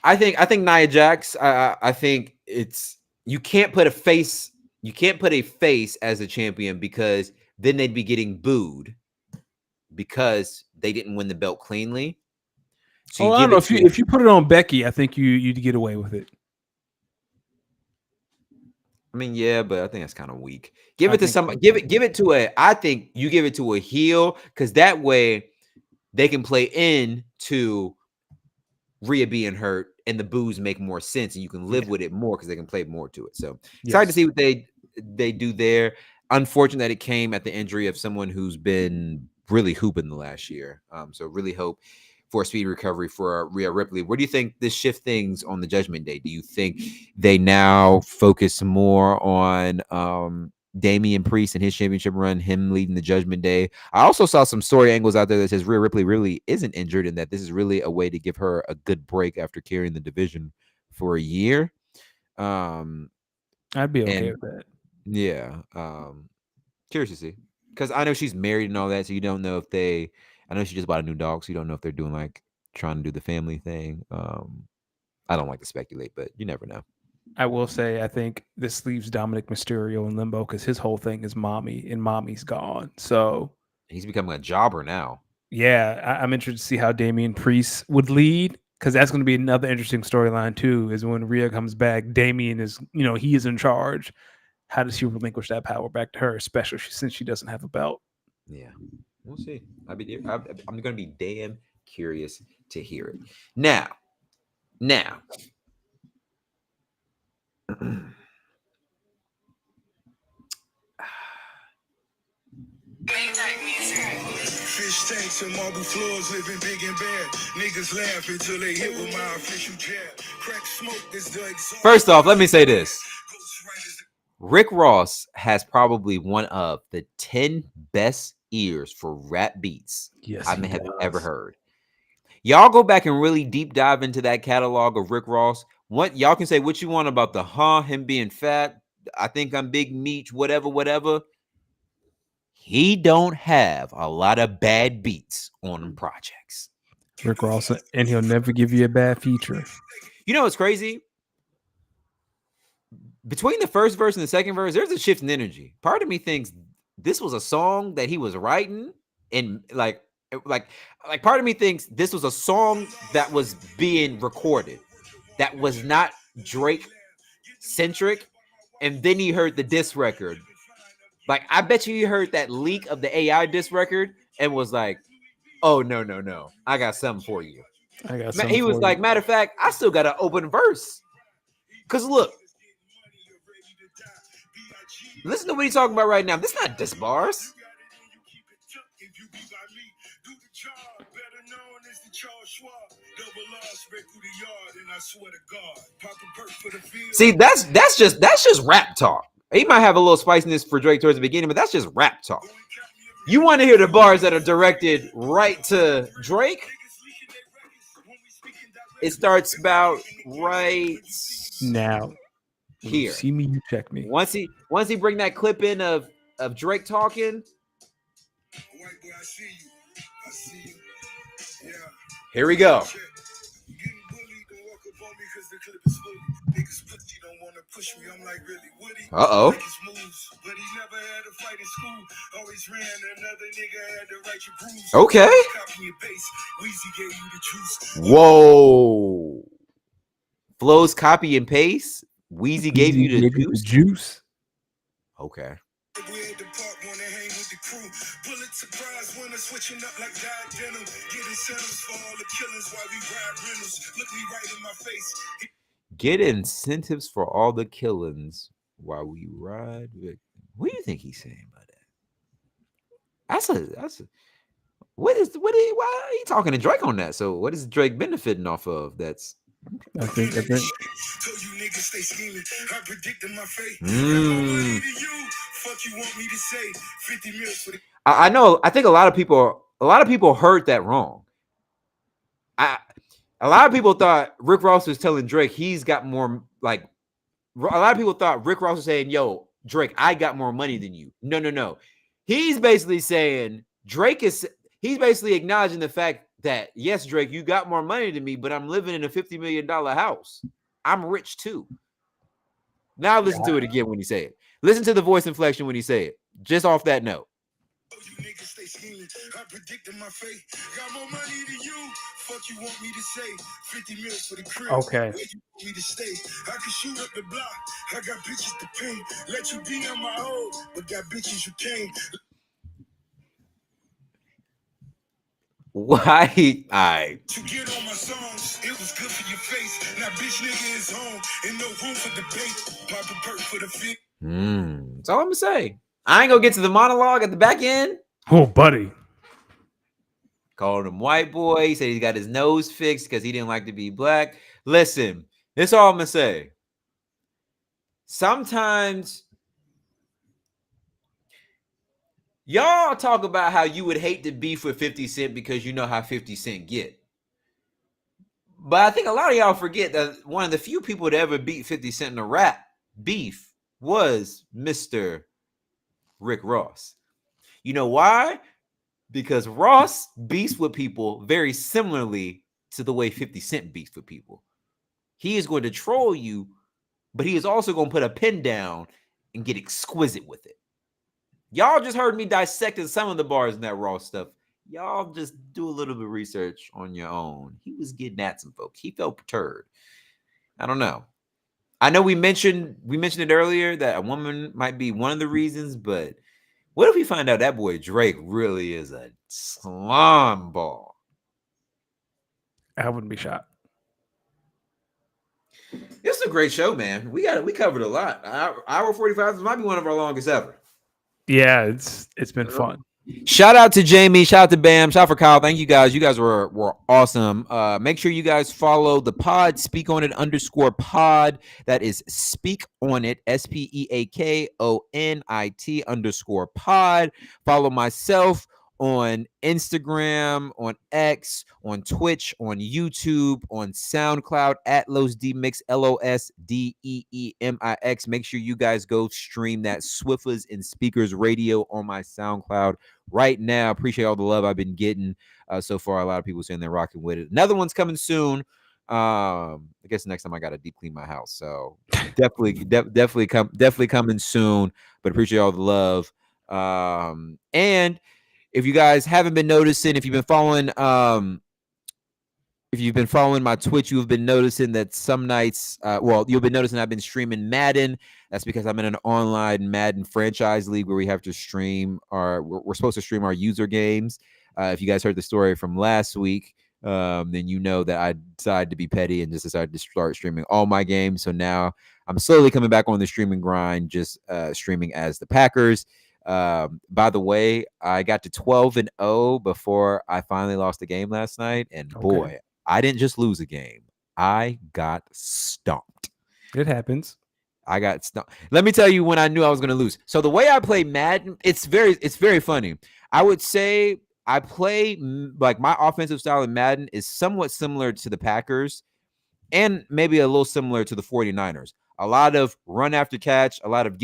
I think Nia Jax. I think you can't put a face. You can't put a face as a champion because then they'd be getting booed. because they didn't win the belt cleanly. So Oh, you I don't give know it to if you put it on Becky, I think you'd get away with it. I mean, yeah, but I think that's kind of weak. Give I it to think somebody. so. Give it to a. I think you give it to a heel because that way they can play into Rhea being hurt and the boos make more sense and you can live with it more because they can play more to it. So excited to see what they do there. Unfortunate that it came at the injury of someone who's been really hooping the last year. So really hope for a speedy recovery for Rhea Ripley. Where do you think this shift things on the Judgment Day? Do you think they now focus more on Damian Priest and his championship run, him leading the Judgment Day? I also saw some story angles out there that says Rhea Ripley really isn't injured and that this is really a way to give her a good break after carrying the division for a year. I'd be okay with that. Yeah. Curious to see. Because I know she's married and all that, so you don't know if I know she just bought a new dog, so you don't know if they're doing like trying to do the family thing. I don't like to speculate, but you never know. I will say I think this leaves Dominic Mysterio in limbo because his whole thing is mommy, and mommy's gone. So He's becoming a jobber now. yeah, I'm interested to see how Damian Priest would lead because that's going to be another interesting storyline too. Is when Rhea comes back, Damian is he is in charge. How does he relinquish that power back to her, especially since she doesn't have a belt? Yeah, we'll see. I'm going to be damn curious to hear it. Now. Fish tanks and marble floors, living big and bad. Niggas laugh until they hit with my official jab. Crack smoke is the exhaust. First off, let me say this. Rick Ross has probably one of the 10 best ears for rap beats I may have ever heard. Y'all go back and really deep dive into that catalog of Rick Ross. What y'all can say what you want about him being fat. I think I'm Big Meech, whatever. He don't have a lot of bad beats on projects. Rick Ross, and he'll never give you a bad feature. You know what's crazy? Between the first verse and the second verse, there's a shift in energy. Part of me thinks this was a song that he was writing, and like part of me thinks this was a song that was being recorded that was not Drake centric, and then he heard the diss record. Like, I bet you he heard that leak of the AI diss record and was like, oh, no. I got something for you. He was like, matter of fact, I still got an open verse. Because look, listen to what he's talking about right now. This is not diss bars. See, that's just rap talk. He might have a little spiciness for Drake towards the beginning, but that's just rap talk. You want to hear the bars that are directed right to Drake? It starts about right now. Here. You see me, you check me. Once he bring that clip in of Drake talking. Here we go. Uh-oh. Okay. Whoa. Flows copy and paste. Weezy gave you the juice. Okay. Get incentives for all the killings while we ride. What do you think he's saying about that? That's a why are you talking to Drake on that? So what is Drake benefiting off of? That's I think. I know. I think a lot of people heard that wrong. A lot of people thought Rick Ross was telling Drake he's got more. Like, a lot of people thought Rick Ross was saying, "Yo, Drake, I got more money than you." No. He's basically saying he's basically acknowledging the fact that, yes, Drake, you got more money than me, but I'm living in a $50 million house. I'm rich too. Now listen to it again when he say it. Listen to the voice inflection when he say it. Just off that note. You niggas stay scheming. I predicted my fate. Got more money than you. Fuck you want me to say? 50 mils for the crib. Okay. Where you want me to stay? I can shoot up the block. I got bitches to pay. Let you be on my own, but got bitches you can't. Why? To get on my songs, it was good for your face. Now bitch nigga is home and no room for debate. Pop a perk for the fit. That's all I'm gonna say. I ain't gonna get to the monologue at the back end. Oh, buddy. Called him white boy. He said he's got his nose fixed because he didn't like to be black. Listen, this is all I'm gonna say. Sometimes y'all talk about how you would hate to beef with 50 Cent because you know how 50 Cent get. But I think a lot of y'all forget that one of the few people to ever beat 50 Cent in a rap beef was Mr. Rick Ross. You know why? Because Ross beefs with people very similarly to the way 50 Cent beefs with people. He is going to troll you, but he is also going to put a pin down and get exquisite with it. Y'all just heard me dissecting some of the bars in that Ross stuff. Y'all just do a little bit of research on your own. He was getting at some folks. He felt perturbed. I don't know. I know we mentioned it earlier that a woman might be one of the reasons, but what if we find out that boy Drake really is a slime ball? I wouldn't be shocked. It's a great show, man. We covered a lot. Hour 45 might be one of our longest ever. Yeah, it's been fun. Shout out to Jamie. Shout out to Bam. Shout out for Kyle. Thank you guys. You guys were awesome. Make sure you guys follow the pod, Speak On It _pod. That is Speak On It, SPEAKONIT _pod. Follow myself on Instagram, on X, on Twitch, on YouTube, on SoundCloud at LosDMix, LOSDEEMIX. Make sure you guys go stream that Swiffers and Speakers Radio on my SoundCloud right now. Appreciate all the love I've been getting so far. A lot of people saying they're rocking with it. Another one's coming soon. I guess next time I gotta deep clean my house. So definitely coming soon. But appreciate all the love. And if you guys haven't been noticing, if you've been following my Twitch, you've been noticing that some nights, you've been noticing I've been streaming Madden. That's because I'm in an online Madden franchise league where we have to stream we're supposed to stream our user games. If you guys heard the story from last week, then you know that I decided to be petty and just decided to start streaming all my games. So now I'm slowly coming back on the streaming grind, just streaming as the Packers. By the way, I got to 12-0 before I finally lost a game last night, and boy, I didn't just lose a game. I got stomped. It happens. I got stomped. Let me tell you when I knew I was going to lose. So the way I play Madden, it's very funny. I would say I play like my offensive style in Madden is somewhat similar to the Packers and maybe a little similar to the 49ers. A lot of run after catch, a lot of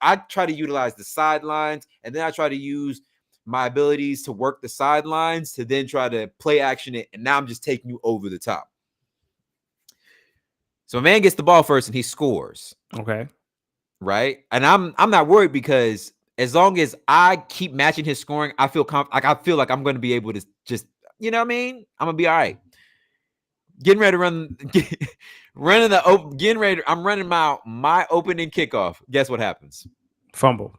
I try to utilize the sidelines, and then I try to use my abilities to work the sidelines to then try to play action it, and now I'm just taking you over the top. So a man gets the ball first and he scores. Okay. Right? And I'm not worried because as long as I keep matching his scoring, I feel like I'm going to be able to just, you know what I mean? I'm going to be all right. Getting ready to run, I'm running my opening kickoff. Guess what happens? Fumble.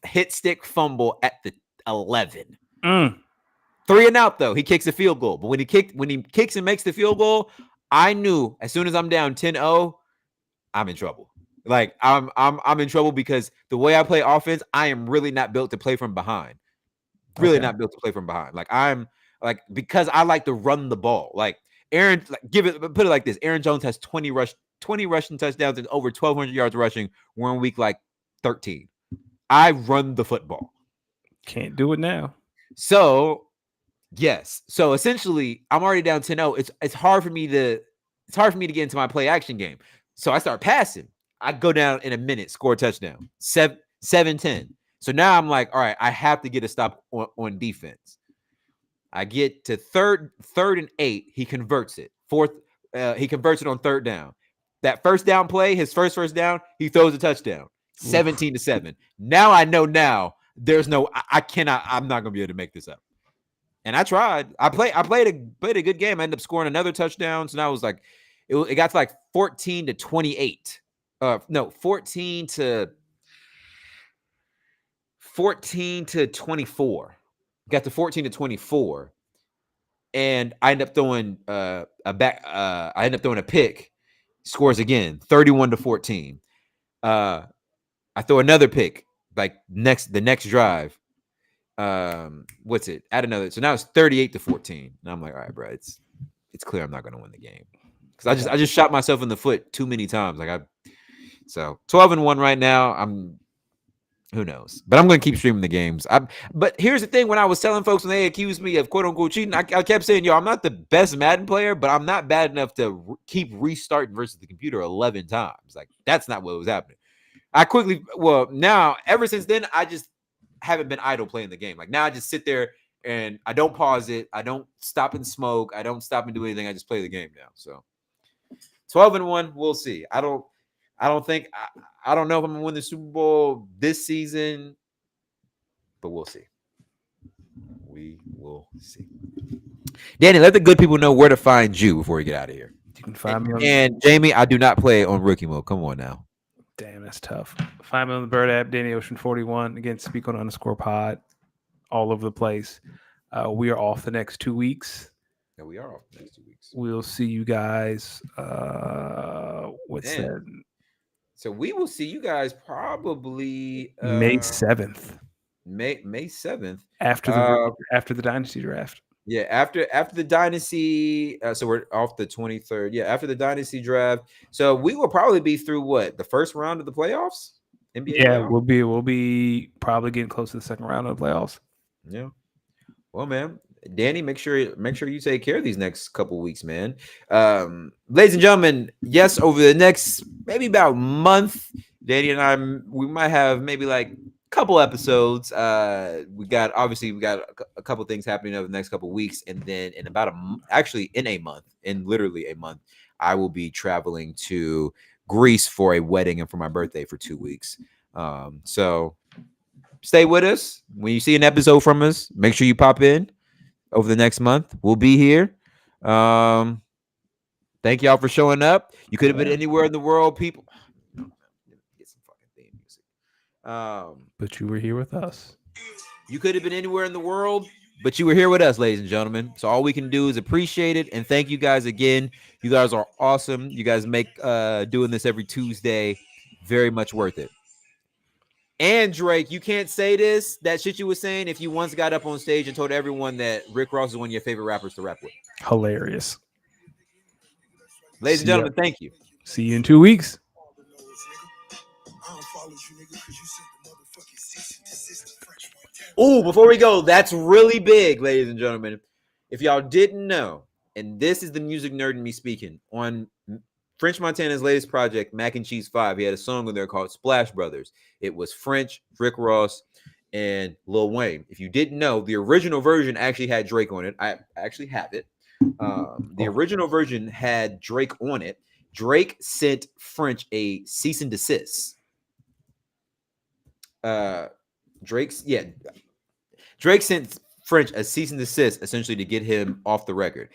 Hit stick fumble at the 11. 3 and out though. He kicks a field goal. But when he kicks and makes the field goal, I knew as soon as I'm down 10-0, I'm in trouble. Like I'm in trouble because the way I play offense, I am really not built to play from behind. Not built to play from behind. Like I'm like because I like to run the ball. Like Aaron, put it like this. Aaron Jones has 20 rushing touchdowns and over 1,200 yards rushing. We're in week like 13. I run the football. Can't do it now. So, yes. So essentially, I'm already down 10-0. It's hard for me to get into my play action game. So I start passing. I go down in a minute, score a touchdown. 7-10. So now I'm like, all right, I have to get a stop on defense. I get to third and 8. He converts it. He converts it on third down. That first down play, his first down, he throws a touchdown. 17-7. Now I know There's no, I cannot, I'm not gonna be able to make this up. And I tried. I played a good game. I ended up scoring another touchdown. So now it was like, it got to like 14-28. No, 14-24. Got to 14-24. And I ended up throwing I ended up throwing a pick. Scores again, 31-14. I throw another pick, like the next drive. What's it? Add another. So now it's 38-14. And I'm like, all right, bro, it's clear I'm not gonna win the game. Because I just shot myself in the foot too many times. So 12-1 right now. Who knows? But I'm going to keep streaming the games. But here's the thing: when I was telling folks when they accused me of "quote unquote" cheating, I kept saying, "Yo, I'm not the best Madden player, but I'm not bad enough to keep restarting versus the computer 11 times. Like that's not what was happening." Now ever since then, I just haven't been idle playing the game. Like now, I just sit there and I don't pause it. I don't stop and smoke. I don't stop and do anything. I just play the game now. So 12-1, we'll see. I don't think I don't know if I'm gonna win the Super Bowl this season, but we'll see. We will see. Danny, let the good people know where to find you before we get out of here. You can find me on. And Jamie, I do not play on rookie mode. Come on now. Damn, that's tough. Find me on the Bird app, Danny Ocean 41. Again, speak on _pod, all over the place. We are off the next 2 weeks. Yeah, we are off the next 2 weeks. We'll see you guys. What's that? So we will see you guys probably May 7th. May 7th. After the Dynasty draft. Yeah, after the Dynasty. So we're off the 23rd. Yeah, after the Dynasty draft. So we will probably be through what? The first round of the playoffs? NBA yeah, playoffs? we'll be probably getting close to the second round of the playoffs. Yeah. Well, man, Danny, make sure you take care of these next couple weeks, man. Ladies and gentlemen, yes, over the next maybe about month, Danny and I, we might have maybe like a couple episodes. We got a couple things happening over the next couple weeks, and then in literally a month, I will be traveling to Greece for a wedding and for my birthday for 2 weeks. So stay with us. When you see an episode from us, make sure you pop in over the next month. We'll be here. Thank y'all for showing up. You could have been anywhere in the world, people. Get some fucking theme music. But you were here with us. You could have been anywhere in the world, but you were here with us, ladies and gentlemen. So all we can do is appreciate it and thank you guys again. You guys are awesome. You guys make doing this every Tuesday very much worth it. And Drake, you can't say that shit you were saying if you once got up on stage and told everyone that Rick Ross is one of your favorite rappers to rap with. Hilarious. Ladies and gentlemen, thank you. See you in 2 weeks. Oh, before we go, that's really big, ladies and gentlemen. If y'all didn't know, and this is the music nerd in me speaking, on French Montana's latest project, Mac and Cheese 5, he had a song on there called Splash Brothers. It was French, Rick Ross, and Lil Wayne. If you didn't know, the original version actually had Drake on it. I actually have it. The original version had Drake on it. Drake sent French a cease and desist. Drake sent French a cease and desist essentially to get him off the record.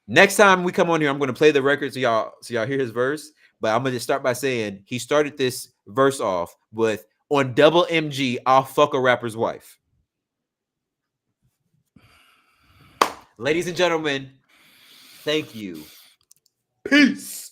Next time we come on here, I'm going to play the record so y'all hear his verse. But I'm going to just start by saying he started this verse off with, "On double MG, I'll fuck a rapper's wife." Ladies and gentlemen, thank you. Peace.